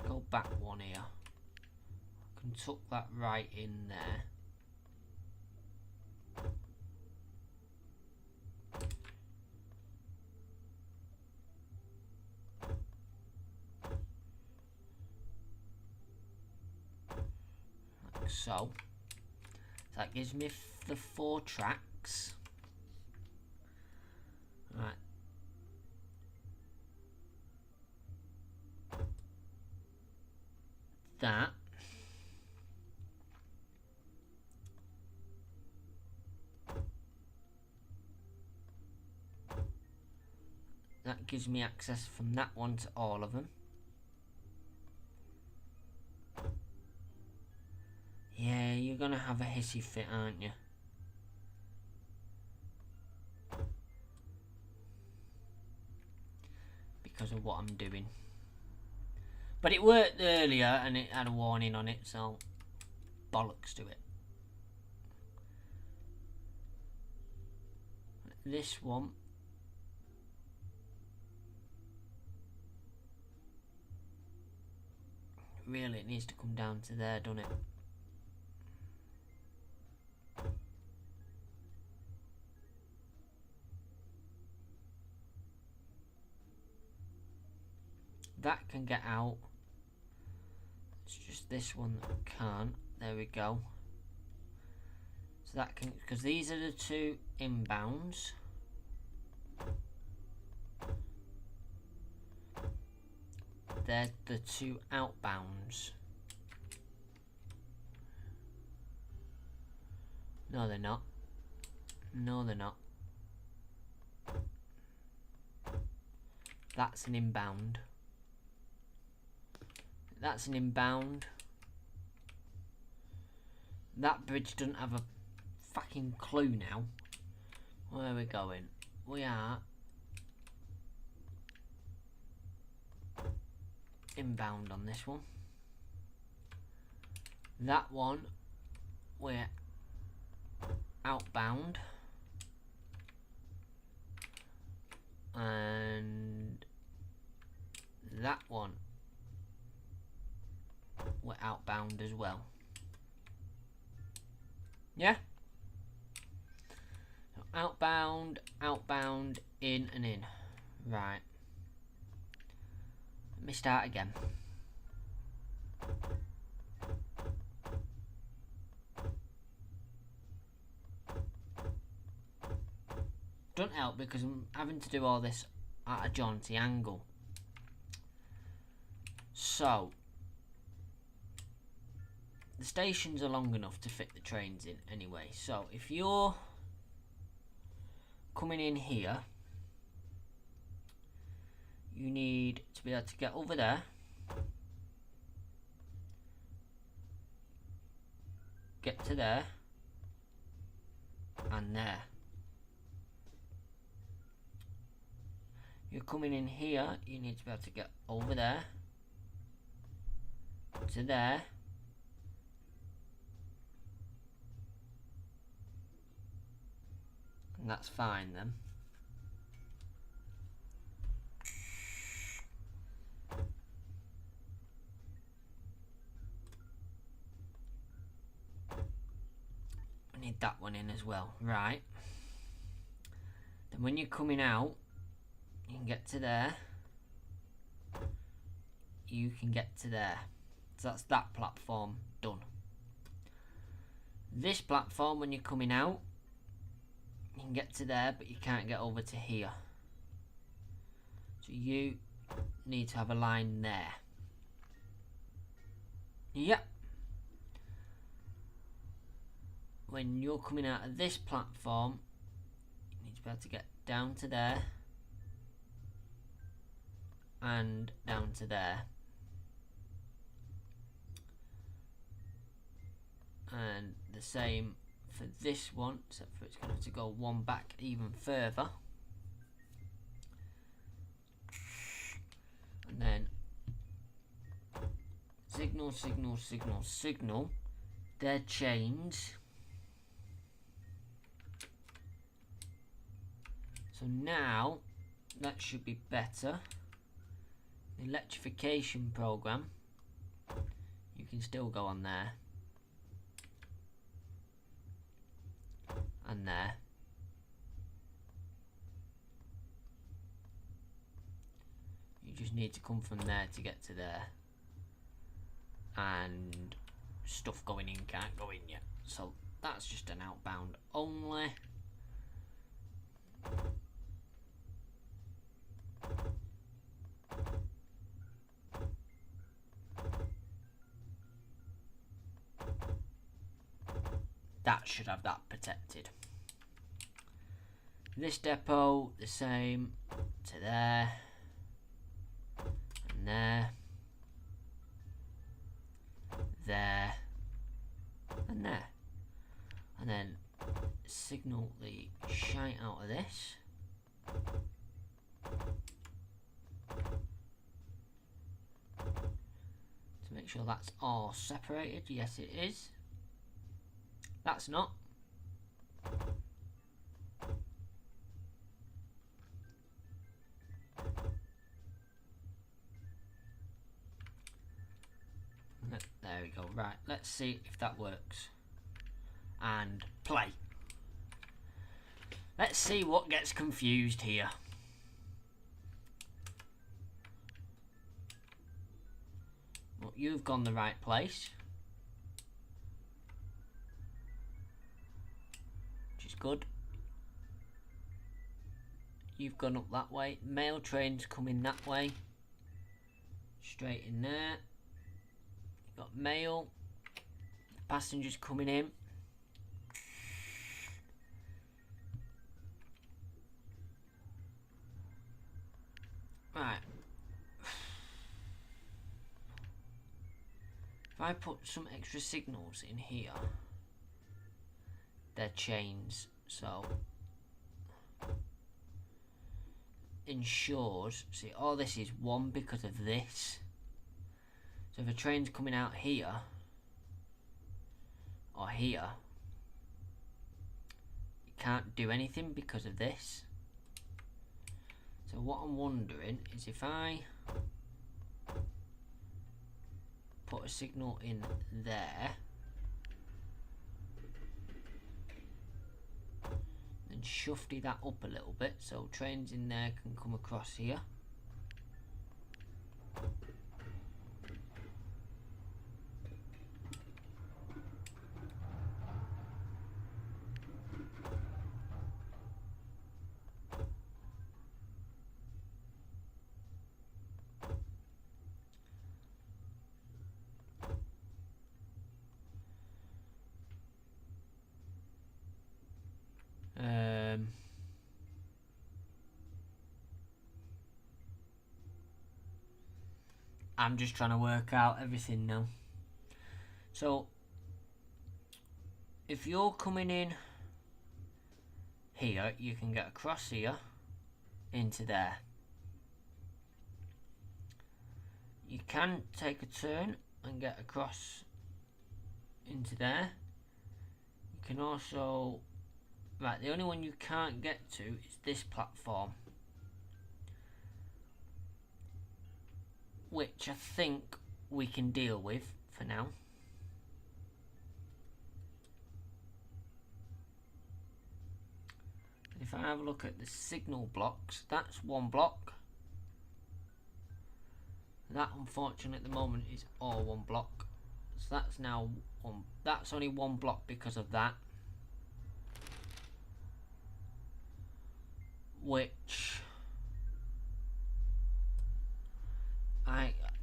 Go back one here. I can tuck that right in there. Like so. That gives me the 4 tracks. Right. That. That gives me access from that one to all of them. Yeah, you're gonna have a hissy fit, aren't you? Because of what I'm doing. But it worked earlier and it had a warning on it, so bollocks to it. This one. Really, it needs to come down to there, doesn't it? That can get out. It's just this one that can't. There we go. So that can, because these are the two inbounds. They're the two outbounds. No, they're not. No, they're not. That's an inbound. That's an inbound. That bridge doesn't have a fucking clue now. Where are we going? We are inbound on this one. That one, we're outbound. And that one, we're outbound as well. Yeah? So outbound, outbound, in and in. Right. Let me start again. Don't help because I'm having to do all this at a jaunty angle. So the stations are long enough to fit the trains in anyway. So if you're coming in here, you need to be able to get over there, get to there, and there. You're coming in here, you need to be able to get over there, to there, and that's fine then. I need that one in as well, right? Then when you're coming out, you can get to there, you can get to there. So that's that platform done. This platform, when you're coming out, you can get to there, but you can't get over to here. So you need to have a line there. Yep. When you're coming out of this platform, you need to be able to get down to there and down to there. And the same for this one, except for it's going to have to go one back even further. And then signal, signal, signal, signal. They're chains. So now that should be better. The electrification program, you can still go on there and there. You just need to come from there to get to there, and stuff going in can't go in yet. So that's just an outbound only. That should have that protected. This depot, the same to there, and there, there, and there. And then signal the shite out of this. To make sure that's all separated. Yes, it is. That's not. There we go. Right, let's see if that works. And play. Let's see what gets confused here. Well, you've gone the right place, which is good. You've gone up that way. Mail train's coming that way. Straight in there. You've got mail. Passengers coming in. Right. If I put some extra signals in here, they're chains, so ensures, see, all this is one because of this. So if a train's coming out here or here, it can't do anything because of this. So what I'm wondering is if I put a signal in there and shufty that up a little bit so trains in there can come across here. I'm just trying to work out everything now. So if you're coming in here, you can get across here into there. You can take a turn and get across into there. You can also, right, the only one you can't get to is this platform, which I think we can deal with for now. If I have a look at the signal blocks, that's one block. That, unfortunately, at the moment is all one block. So that's now one. That's only one block because of that. Which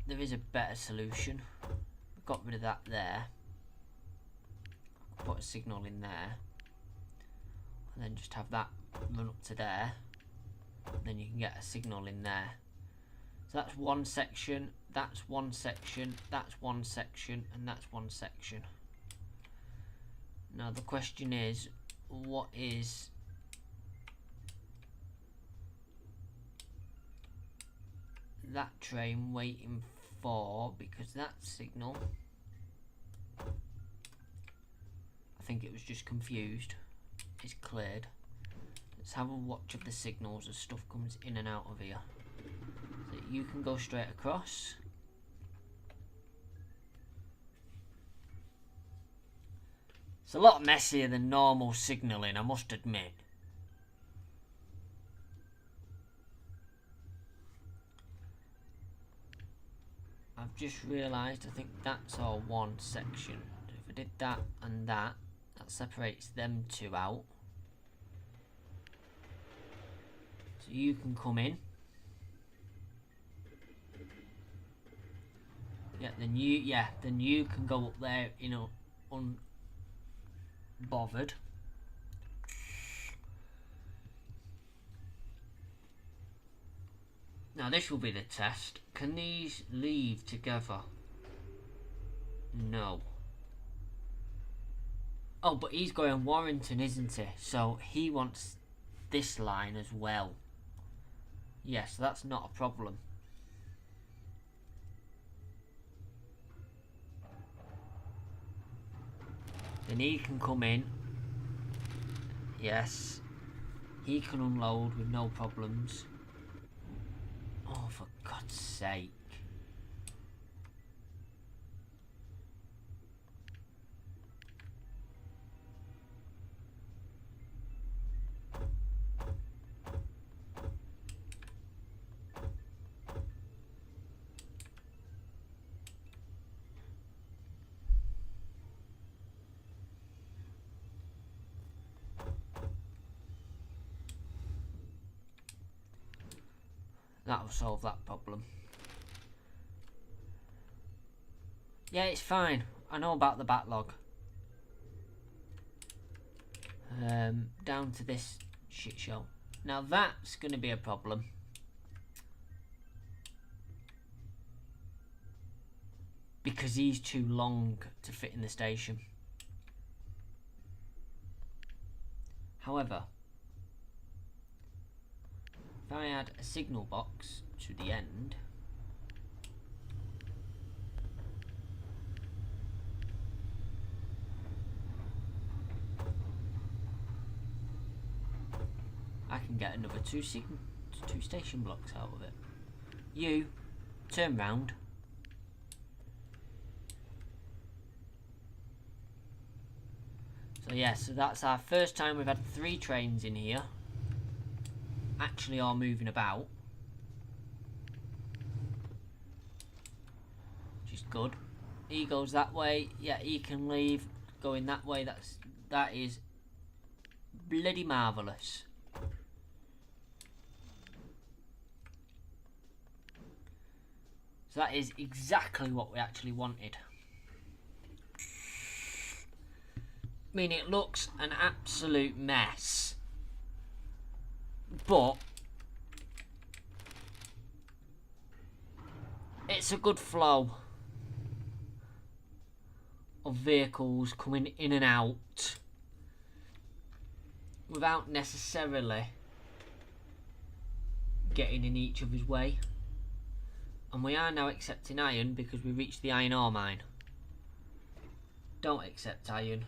there is a better solution. We've got rid of that there. Put a signal in there, and then just have that run up to there. And then you can get a signal in there. So that's one section, that's one section, that's one section, and that's one section. Now the question is, what is that train waiting for? Because that signal, I think it was just confused. It's cleared. Let's have a watch of the signals as stuff comes in and out of here. So you can go straight across. It's a lot messier than normal signalling, I must admit. I've just realised, I think that's all one section. If I did that and that, that separates them two out. So you can come in. Yeah, then you can go up there, you know, unbothered. Now this will be the test. Can these leave together? No. Oh, but he's going Warrington, isn't he? So he wants this line as well. Yes, that's not a problem. Then he can come in. Yes. He can unload with no problems. Oh, for God's sake. That'll solve that problem. Yeah, it's fine. I know about the backlog. Down to this shit show. Now that's going to be a problem. Because he's too long to fit in the station. However, if I add a signal box to the end, I can get another two station blocks out of it. You turn round. So yeah, so that's our first time we've had 3 trains in here. Actually are moving about. Which is good. He goes that way. Yeah, he can leave. Going that way. That is bloody marvellous. So that is exactly what we actually wanted. I mean, it looks an absolute mess, but it's a good flow of vehicles coming in and out without necessarily getting in each other's way. And we are now accepting iron because we reached the iron ore mine. Don't accept iron.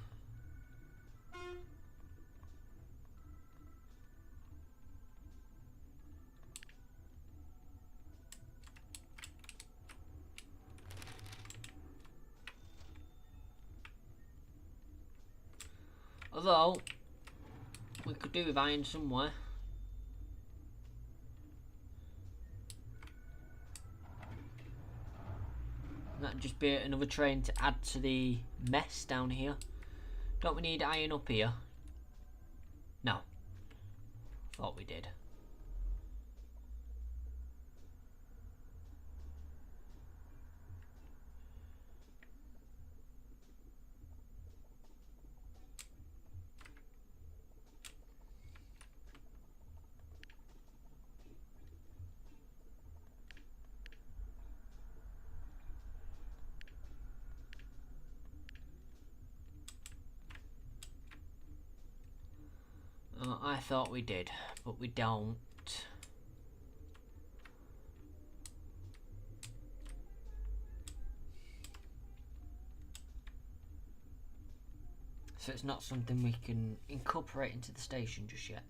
Although, we could do with iron somewhere. That'd just be another train to add to the mess down here. Don't we need iron up here? No. Thought we did. I thought we did, but we don't. So it's not something we can incorporate into the station just yet.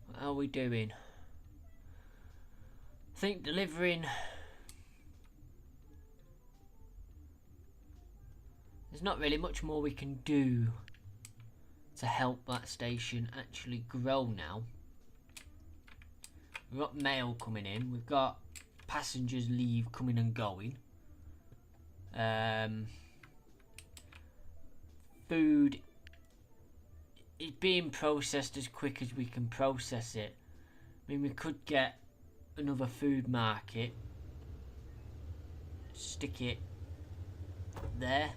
What are we doing? I think delivering... There's not really much more we can do to help that station actually grow now. We've got mail coming in. We've got passengers leave coming and going. Food is being processed as quick as we can process it. I mean, we could get another food market, stick it there.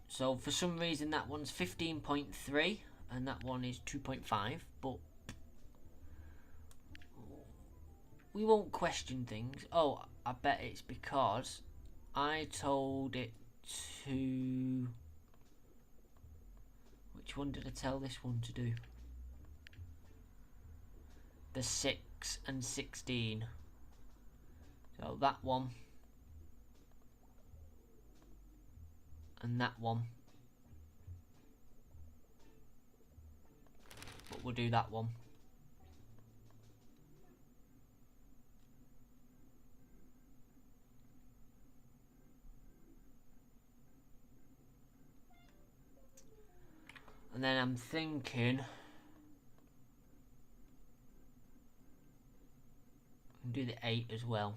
So for some reason that one's 15.3 and that one is 2.5, but we won't question things. Oh, I bet it's because I told it to... Which one did I tell this one to do? The 6 and 16. So that one. And that one. But we'll do that one. And then I'm thinking can do the 8 as well.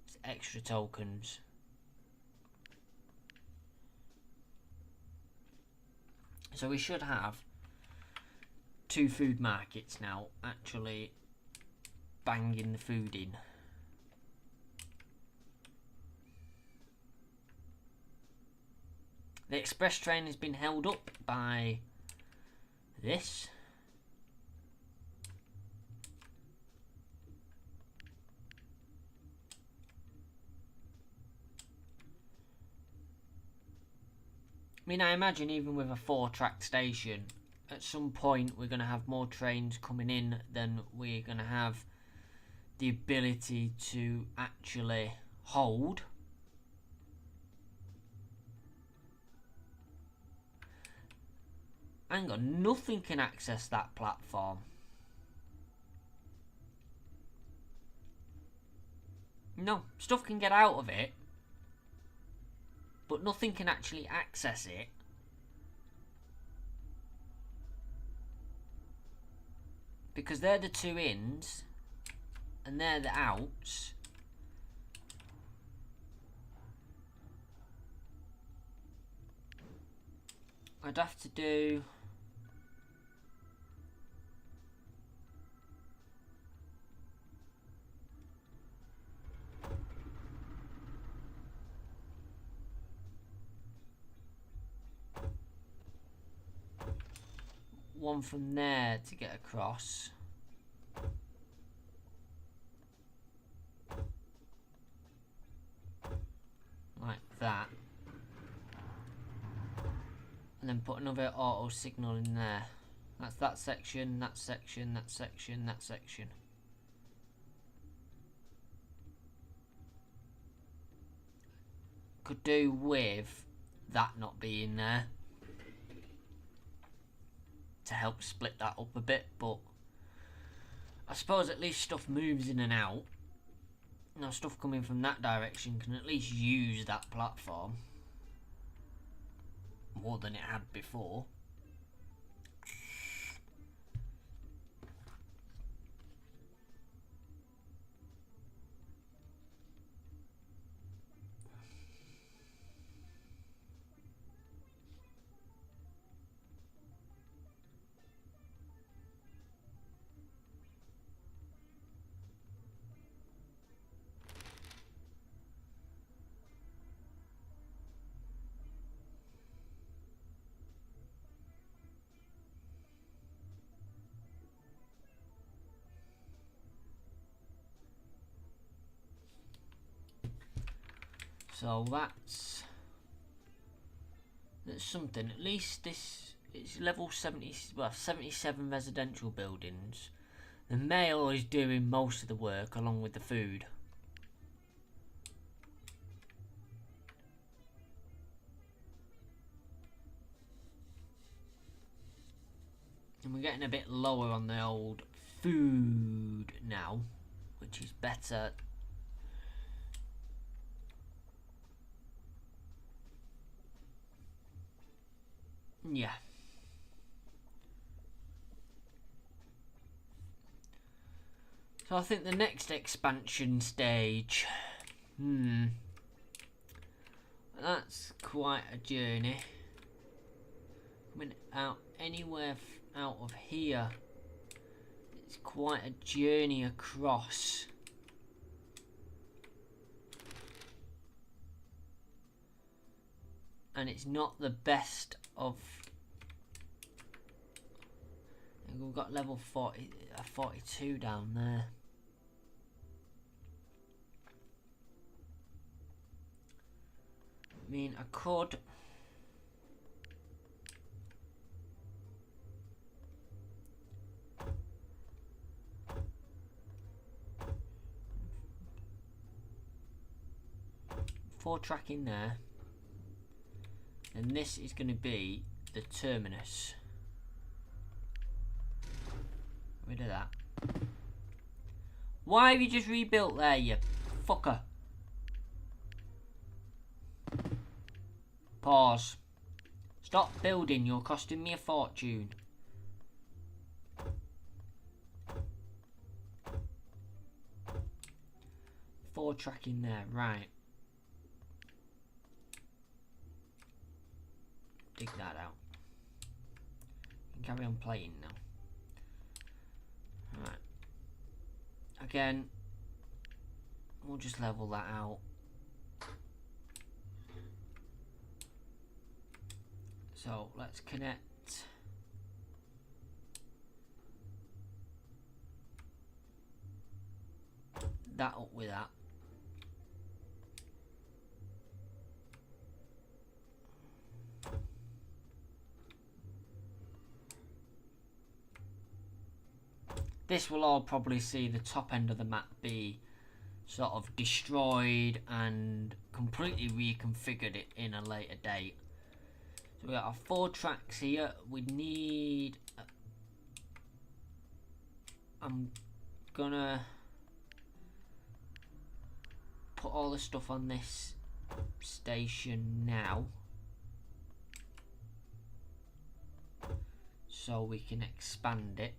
It's extra tokens. So we should have 2 food markets now actually banging the food in. The express train has been held up by this. I mean, I imagine even with a 4-track station, at some point we're going to have more trains coming in than we're going to have the ability to actually hold. Hang on, nothing can access that platform. No, stuff can get out of it, but nothing can actually access it. Because they're the 2 ins, and they're the outs. I'd have to do... one from there to get across. Like that. And then put another auto signal in there. That's that section, that section, that section, that section. Could do with that not being there to help split that up a bit, but I suppose at least stuff moves in and out. Now stuff coming from that direction can at least use that platform more than it had before. So that's something. At least this it's level 70, well 77 residential buildings. The mail is doing most of the work along with the food. And we're getting a bit lower on the old food now, which is better. Yeah. So I think the next expansion stage, that's quite a journey. Coming out anywhere out of here, it's quite a journey across. And it's not the best of... We've got level 42 down there. I mean, I could... Four track in there. And this is going to be the terminus. Rid of that. Why have you just rebuilt there, you fucker? Pause. Stop building, you're costing me a fortune. 4-track in there, right. Dig that out. You can carry on playing now. Right. Again, we'll just level that out. So let's connect that up with that. This will all probably see the top end of the map be sort of destroyed and completely reconfigured it in a later date. So we got our 4 tracks here. We need... I'm gonna put all the stuff on this station now, so we can expand it.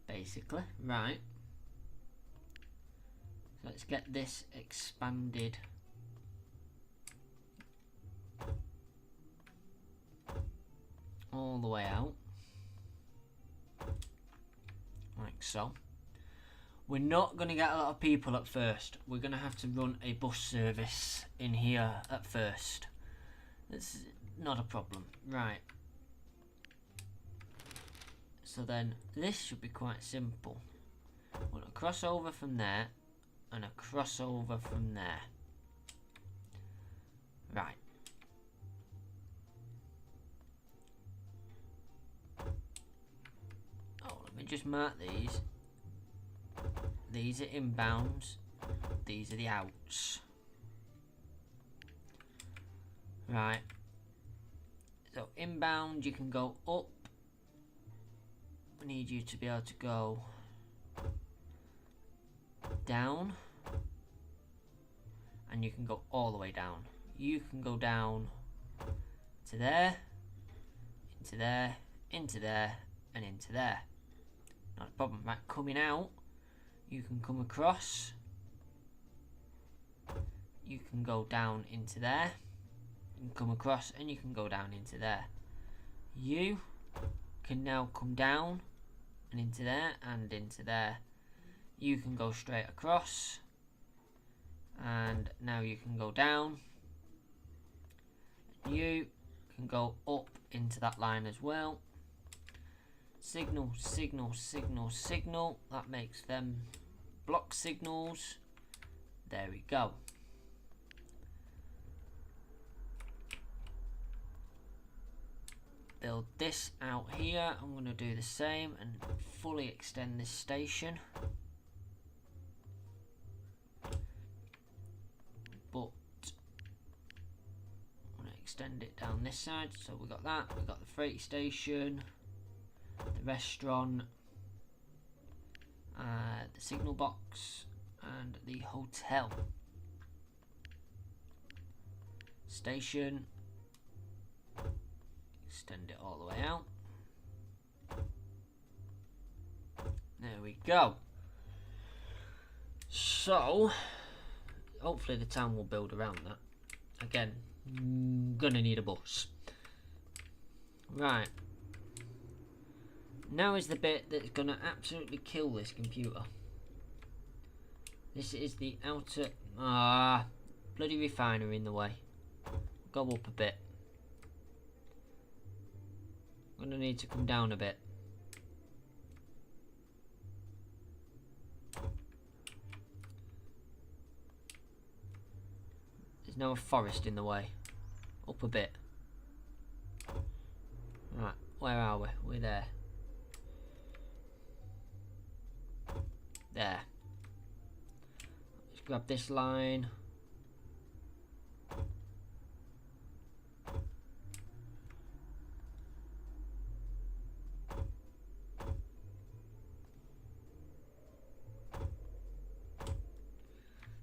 Basically, right. So let's get this expanded all the way out, like so. We're not going to get a lot of people at first. We're going to have to run a bus service in here at first. That's not a problem, right. So then this should be quite simple. We're going to cross over from there and a crossover from there. Right. Oh, let me just mark these. These are inbounds. These are the outs. Right. So inbound, you can go up. I need you to be able to go down, and you can go all the way down. You can go down to there, into there, into there, and into there. Not a problem. Right, coming out, you can come across. You can go down into there. You can come across, and you can go down into there. You can now come down and into there and into there. You can go straight across, and now you can go down. You can go up into that line as well. Signal, signal, signal, signal. That makes them block signals. There we go. Build this out here. I'm going to do the same and fully extend this station. But I'm going to extend it down this side. So we got that. We got the freight station, the restaurant, the signal box, and the hotel. Station. Extend it all the way out. There we go. So, hopefully the town will build around that. Again, gonna need a bus. Right. Now is the bit that's gonna absolutely kill this computer. This is the outer... bloody refinery in the way. Go up a bit. I'm going to need to come down a bit. There's now a forest in the way. Up a bit. Right, where are we? We're there. There. Let's grab this line.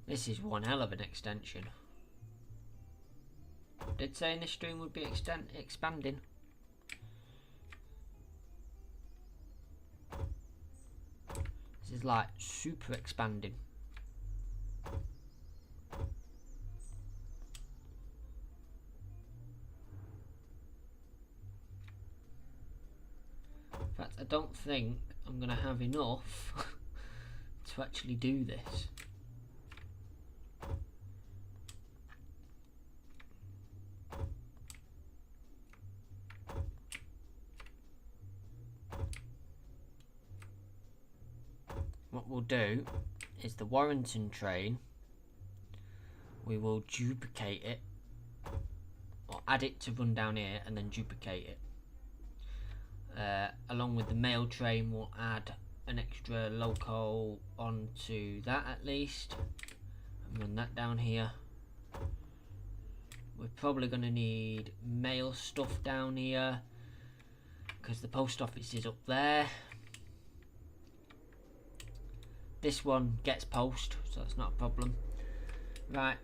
This is one hell of an extension. Did say in this stream would be expanding. is like super expanding. In fact, I don't think I'm going to have enough to actually do this. What we'll do is the Warrington train, we will duplicate it, or add it to run down here and then duplicate it. Along with the mail train, we'll add an extra loco onto that at least, and run that down here. We're probably going to need mail stuff down here because the post office is up there. This one gets post, so that's not a problem. Right,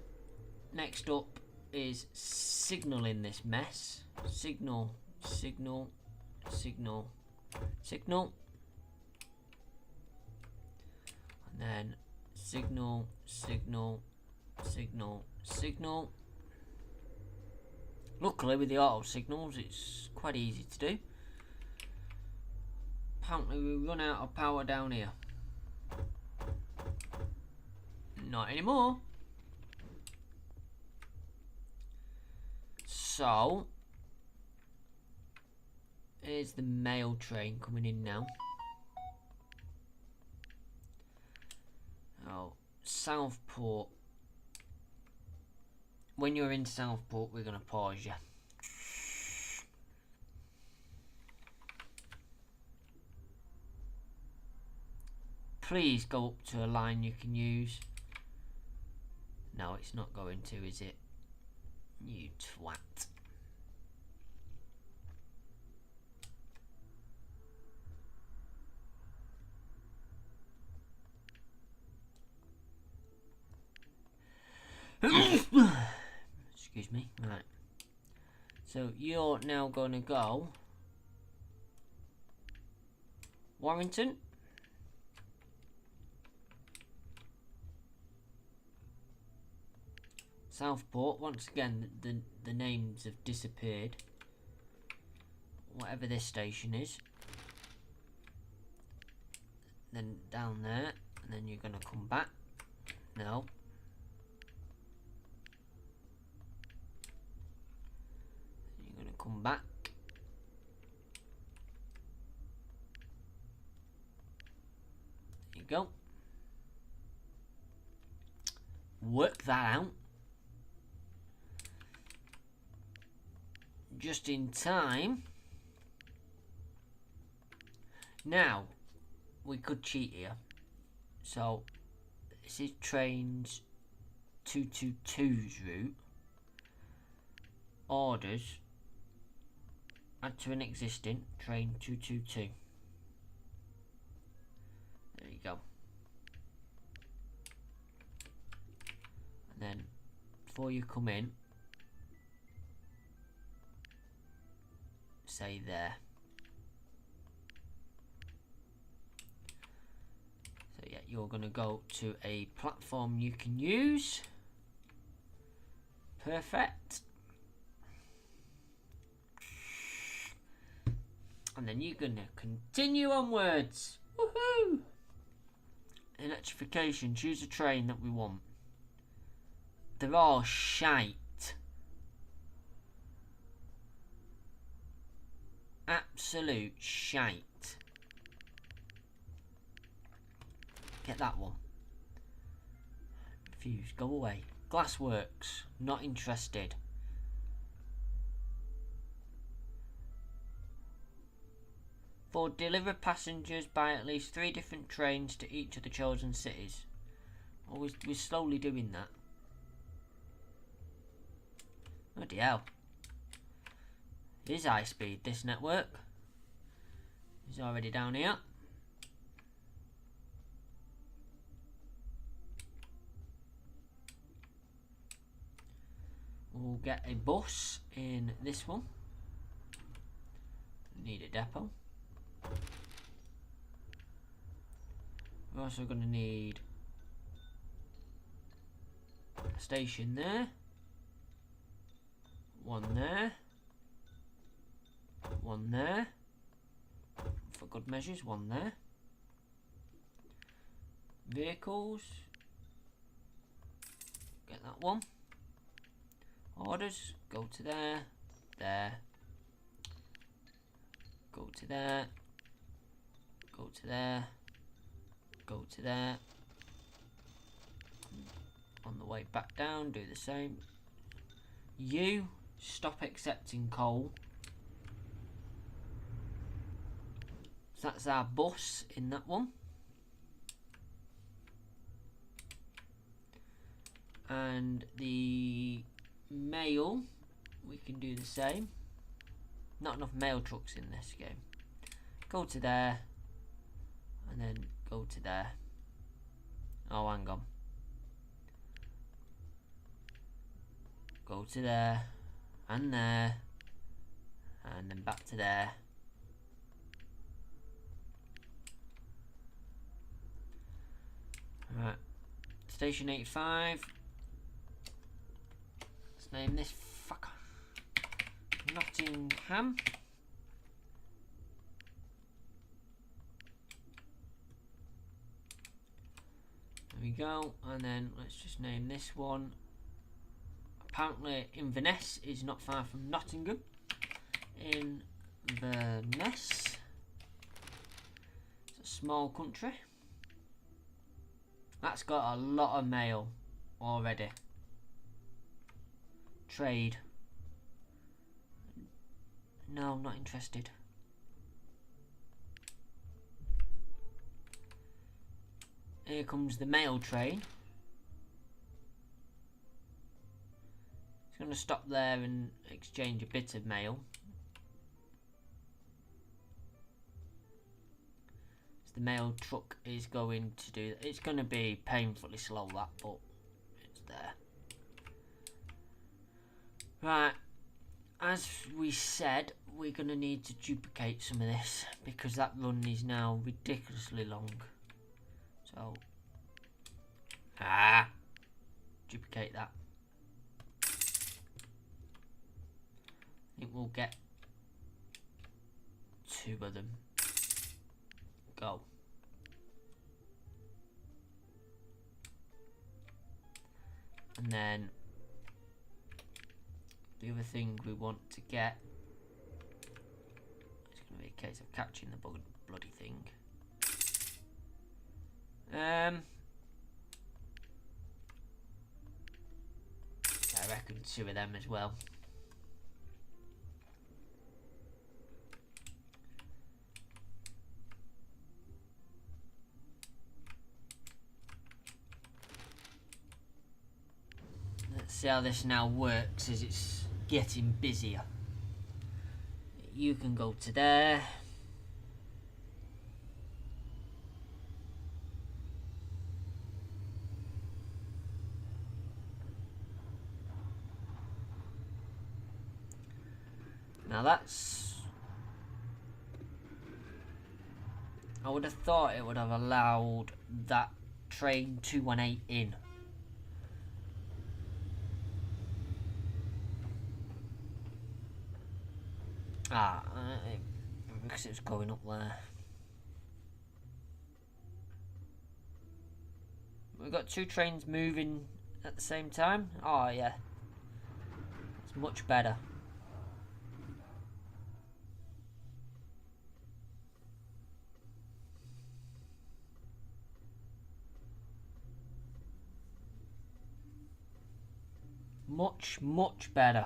next up is signal in this mess. Signal, signal, signal, signal. And then signal, signal, signal, signal. Luckily with the auto signals it's quite easy to do. Apparently we run out of power down here. Not anymore. So here's the mail train coming in now. Oh, Southport. When you're in Southport, we're going to pause you. Please go up to a line you can use. No, it's not going to, is it? You twat. Excuse me. Right. So you're now going to go Warrington. Southport. Once again, the names have disappeared. Whatever this station is. Then down there, and then you're going to come back. No. You're going to come back. There you go. Work that out. Just in time. Now, we could cheat here. So, this is trains 222's route. Orders. Add to an existing train 222. There you go. And then, before you come in, say there. So yeah, you're going to go to a platform you can use. Perfect. And then you're going to continue onwards. Woohoo! Electrification. Choose a train that we want. They're all shite. Absolute shite. Get that one. Refuse. Go away. Glassworks. Not interested. For deliver passengers by at least 3 different trains to each of the chosen cities. Oh, we're slowly doing that. Bloody hell. It is high speed, this network. It's already down here. We'll get a bus in this one. Need a depot. We're also going to need a station there. One there. One there. For good measures, one there. Vehicles. Get that one. Orders. Go to there. There. Go to there. Go to there. Go to there. On the way back down, do the same. You stop accepting coal. So that's our bus in that one. And the mail, we can do the same. Not enough mail trucks in this game. Go to there. And then go to there. Oh, hang on. Go to there. And there. And then back to there. Right. Station 85. Let's name this fucker Nottingham. There we go. And then let's just name this one. Apparently Inverness is not far from Nottingham. Inverness. It's a small country. That's got a lot of mail already. Trade. No, not interested. Here comes the mail train. It's going to stop there and exchange a bit of mail. The mail truck is going to do that. It's going to be painfully slow, that, but it's there. Right, as we said, we're going to need to duplicate some of this because that run is now ridiculously long. So, duplicate that. I think we'll get 2 of them. Go. And then the other thing we want to get, it's going to be a case of catching the bloody thing. I reckon 2 of them as well. See how this now works as it's getting busier. You can go to there. Now that's... I would have thought it would have allowed that train 218 in. Because it's going up there. We've got 2 trains moving at the same time. Oh yeah, it's much better. Much better.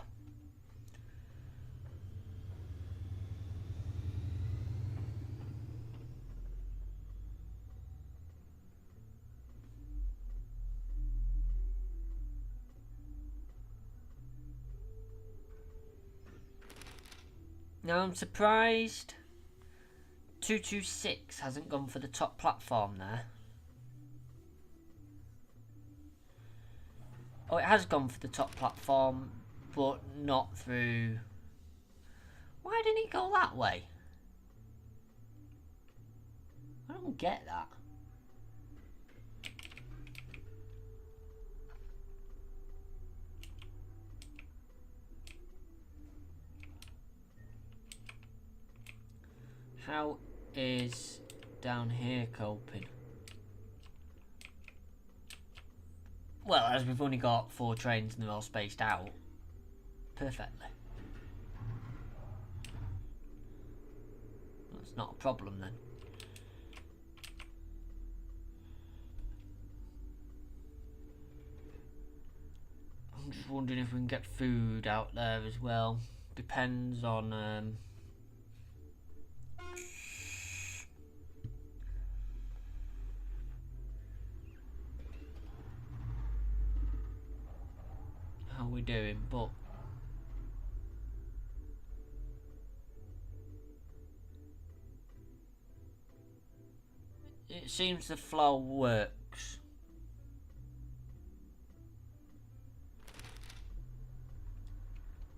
Now I'm surprised 226 hasn't gone for the top platform there. Oh, it has gone for the top platform, but not through... Why didn't it go that way? I don't get that. How is down here coping? Well, as we've only got 4 trains and they're all spaced out perfectly. That's not a problem then. I'm just wondering if we can get food out there as well. Depends on how we're doing, but it seems the flow works.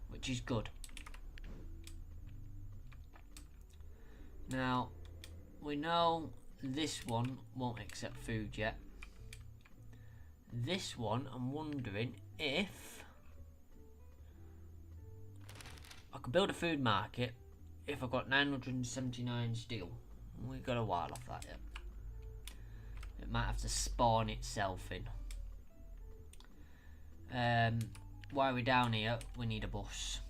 Which is good. Now, we know this one won't accept food yet. This one, I'm wondering if I could build a food market if I've got 979 steel. We've got a while off that yet. It might have to spawn itself in. While we're down here, we need a bus.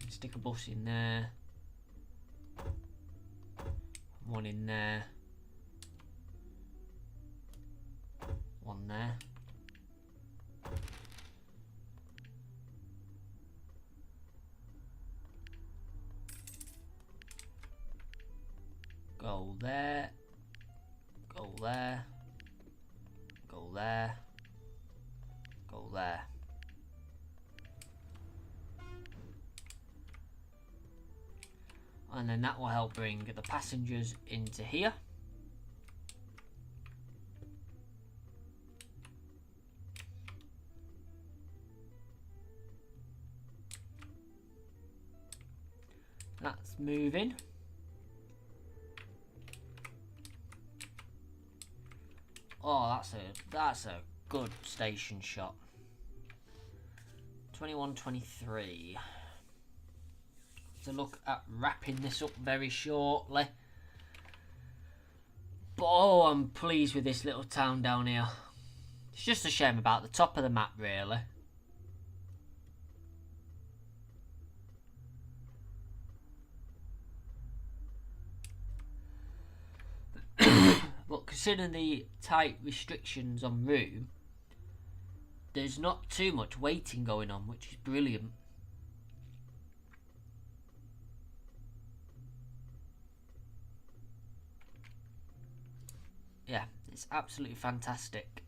Stick a bus in there. One in there. One there. Go there. Go there. Go there. Go there. And then that will help bring the passengers into here. That's moving. Oh, that's a good station shot. 21:23. To look at wrapping this up very shortly. But oh, I'm pleased with this little town down here. It's just a shame about the top of the map, really. But considering the tight restrictions on room, there's not too much waiting going on, which is brilliant. Yeah, it's absolutely fantastic.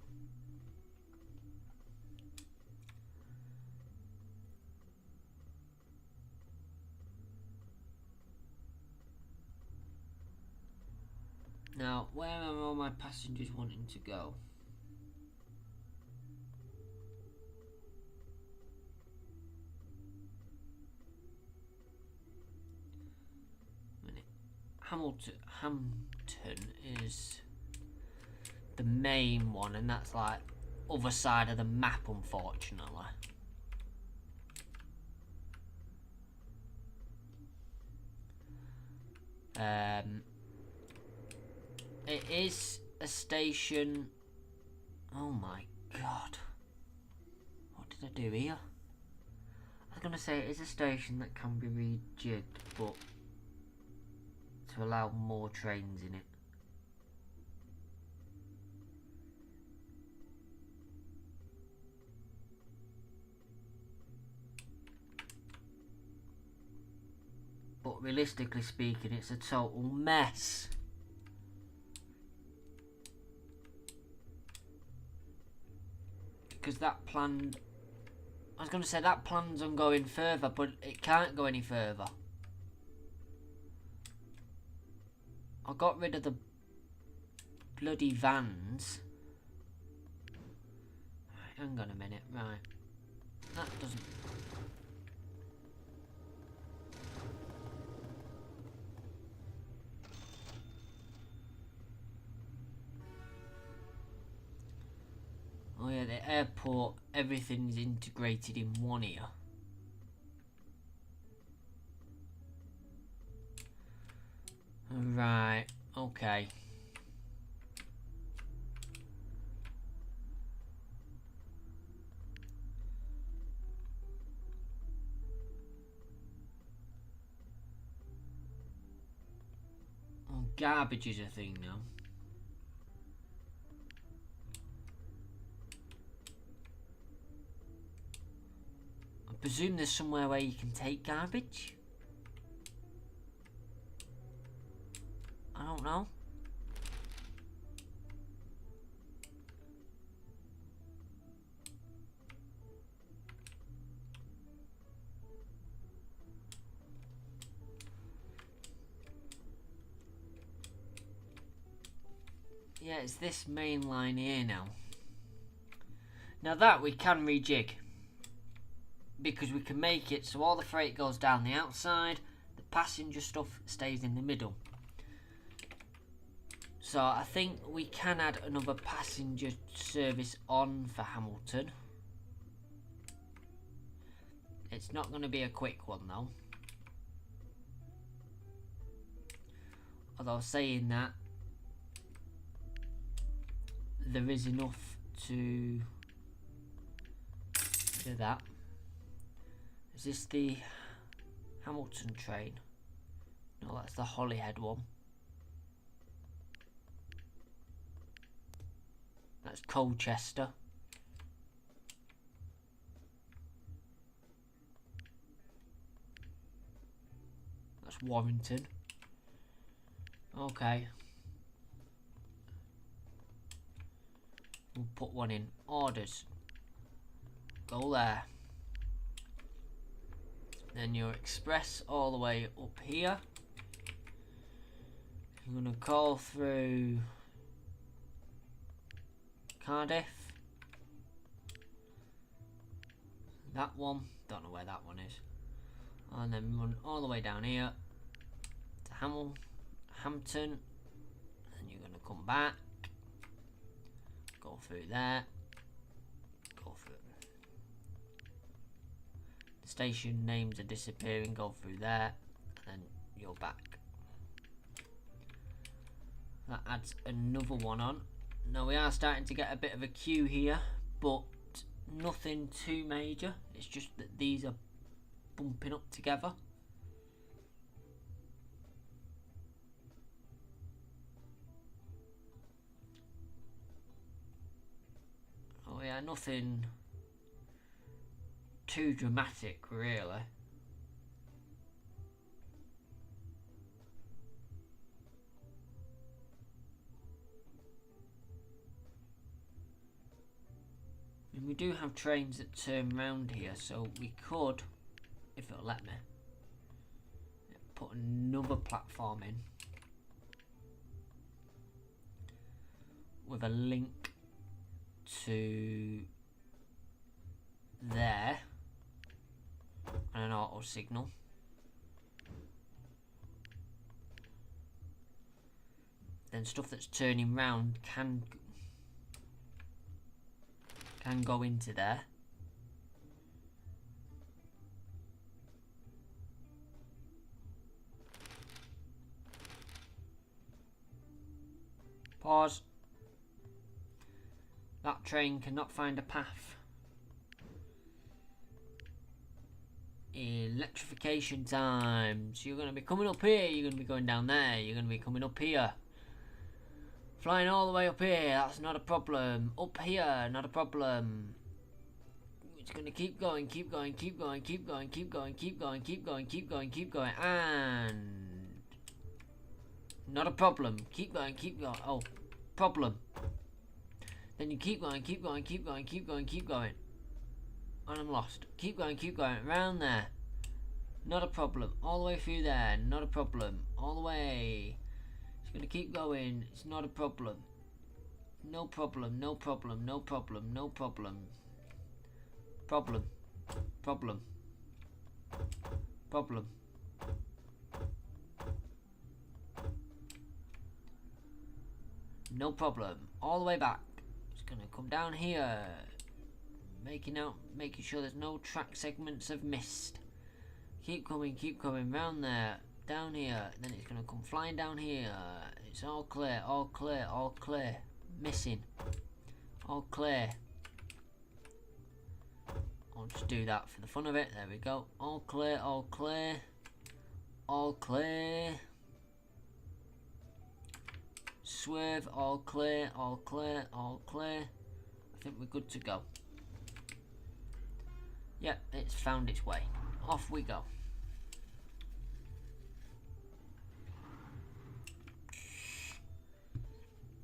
Now, where are all my passengers wanting to go? Hampton is the main one, and that's like other side of the map, unfortunately. It is a station. Oh my god, what did I do here? I was gonna say it is a station that can be rejigged, but to allow more trains in it. But realistically speaking, it's a total mess. Because that plan, I was going to say that plan's on going further, but it can't go any further. I got rid of the bloody vans. Right, hang on a minute, right. That doesn't... Oh yeah, the airport, everything is integrated in one here. Right, okay. Oh, garbage is a thing now. I presume there's somewhere where you can take garbage? I don't know. Yeah, it's this main line here now. Now that we can rejig, because we can make it so all the freight goes down the outside, the passenger stuff stays in the middle. So I think we can add another passenger service on for Hamilton. It's not going to be a quick one though. Although saying that, there is enough to do that. Is this the Hamilton train? No, that's the Holyhead one. That's Colchester. That's Warrington. Okay. We'll put one in. Orders. Go there. Then your express all the way up here. You're going to call through Cardiff. That one. Don't know where that one is. And then run all the way down here to Hampton. And you're going to come back. Go through there. Go through. The station names are disappearing. Go through there. And then you're back. That adds another one on. Now we are starting to get a bit of a queue here, but nothing too major. It's just that these are bumping up together. Oh yeah, nothing too dramatic really. And we do have trains that turn round here, so we could, if it'll let me, put another platform in with a link to there and an auto signal. Then stuff that's turning round can go into there. Pause. That train cannot find a path. Electrification time. So you're going to be coming up here, you're going to be going down there, you're going to be coming up here. Flying all the way up here, that's not a problem. Up here, not a problem. It's going to keep going, keep going, keep going, keep going, keep going, keep going, keep going, keep going, keep going, and not a problem. Keep going, keep going. Oh, problem. Then you keep going, keep going, keep going, keep going, keep going. And I'm lost. Keep going, around there. Not a problem. All the way through there, not a problem. All the way. It's going to keep going. It's not a problem. No problem, no problem, no problem, no problem. Problem. Problem. Problem. No problem. All the way back. It's gonna come down here, making sure there's no track segments of missed. Keep coming round there, down here. Then it's gonna come flying down here. It's all clear, all clear, all clear. Missing, all clear. I'll just do that for the fun of it. There we go. All clear, all clear, all clear. Swerve, all clear, all clear, all clear. I think we're good to go. Yep, it's found its way. Off we go.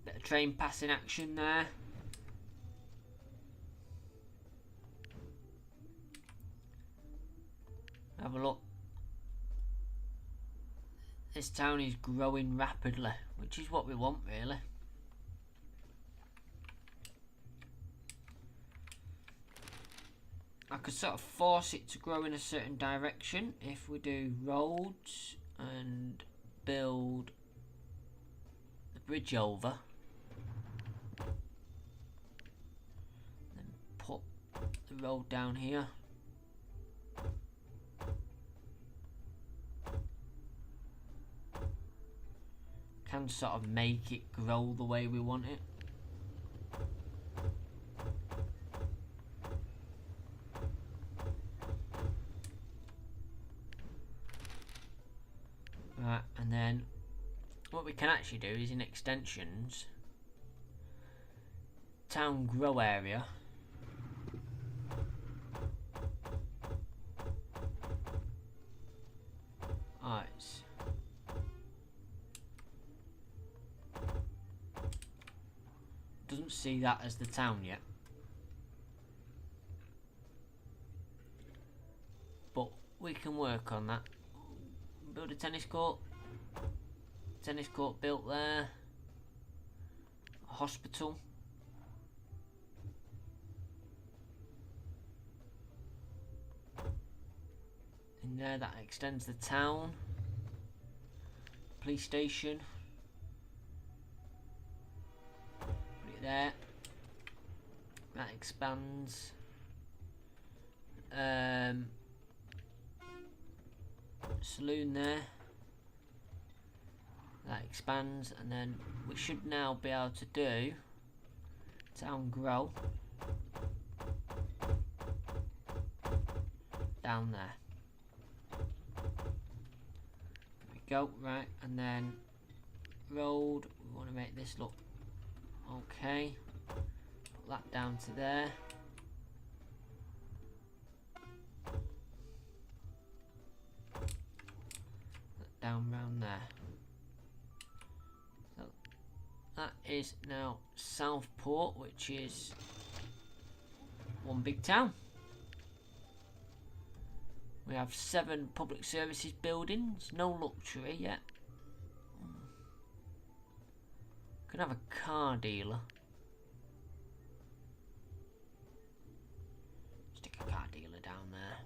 Bit of train passing action there. Have a look. This town is growing rapidly, which is what we want, really. I could sort of force it to grow in a certain direction if we do roads and build the bridge over. Then put the road down here. Can sort of make it grow the way we want it. Right, and then what we can actually do is in extensions, town grow area. Alright. Doesn't see that as the town yet, but we can work on that. Build a tennis court built there, a hospital, in there. That extends the town. Police station, there. That expands. Saloon there. That expands, and then we should now be able to do town grow down there. There we go. Right, and then road. We want to make this look okay. Put that down to there. That down round there. So that is now Southport, which is one big town. We have 7 public services buildings, no luxury yet. Could have a car dealer. Stick a car dealer down there.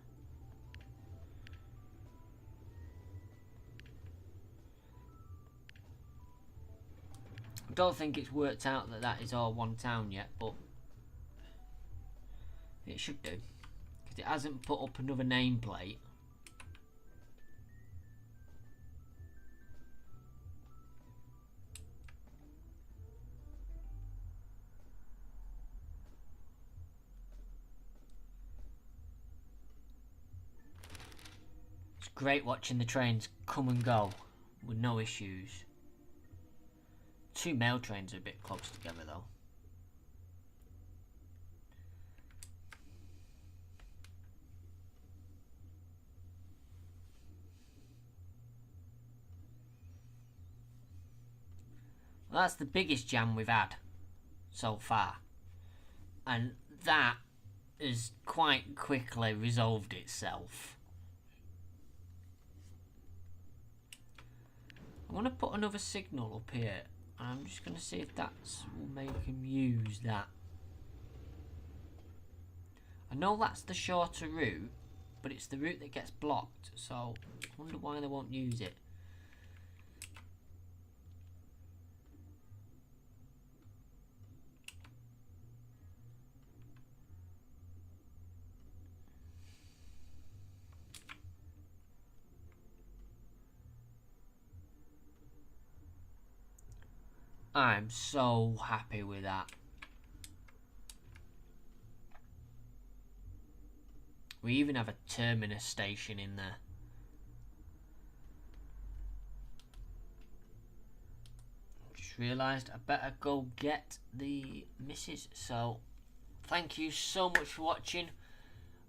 I don't think it's worked out that that is all one town yet, but it should do. Because it hasn't put up another nameplate. Great watching the trains come and go with no issues. 2 mail trains are a bit close together though. Well, that's the biggest jam we've had so far, and that has quite quickly resolved itself. I want to put another signal up here, and I'm just going to see if that will make him use that. I know that's the shorter route, but it's the route that gets blocked, so I wonder why they won't use it. I'm so happy with that. We even have a terminus station in there. Just realised I better go get the missus. So thank you so much for watching.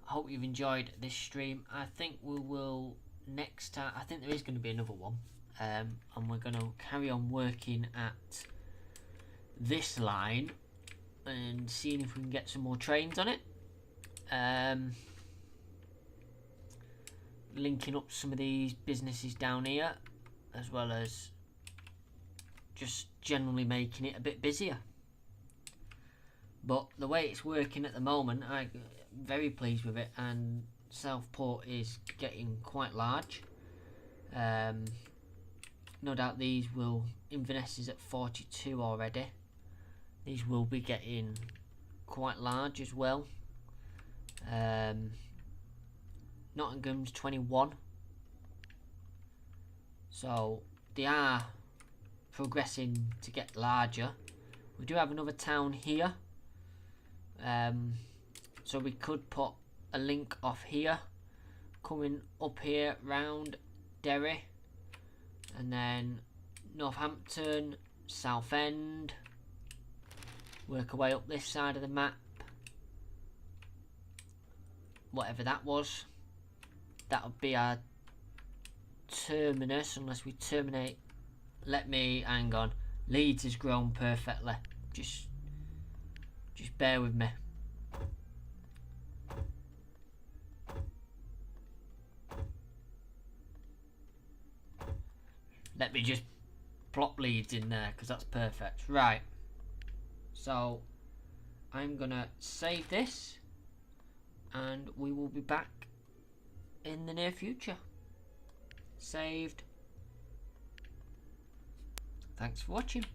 I hope you've enjoyed this stream. I think we will next time. I think there is going to be another one, and we're going to carry on working at this line and seeing if we can get some more trains on it. Linking up some of these businesses down here, as well as just generally making it a bit busier. But the way it's working at the moment, I'm very pleased with it, and Southport is getting quite large. No doubt these will, Inverness is at 42 already. These will be getting quite large as well. Nottingham's 21. So they are progressing to get larger. We do have another town here. So we could put a link off here, coming up here round Derry, and then Northampton, Southend, work our way up this side of the map. Whatever that was, that would be our terminus, unless we terminate. Let me, hang on, Leeds has grown perfectly, just bear with me. Let me just plop Leeds in there, because that's perfect. Right, so I'm gonna save this, and we will be back in the near future. Saved. Thanks for watching.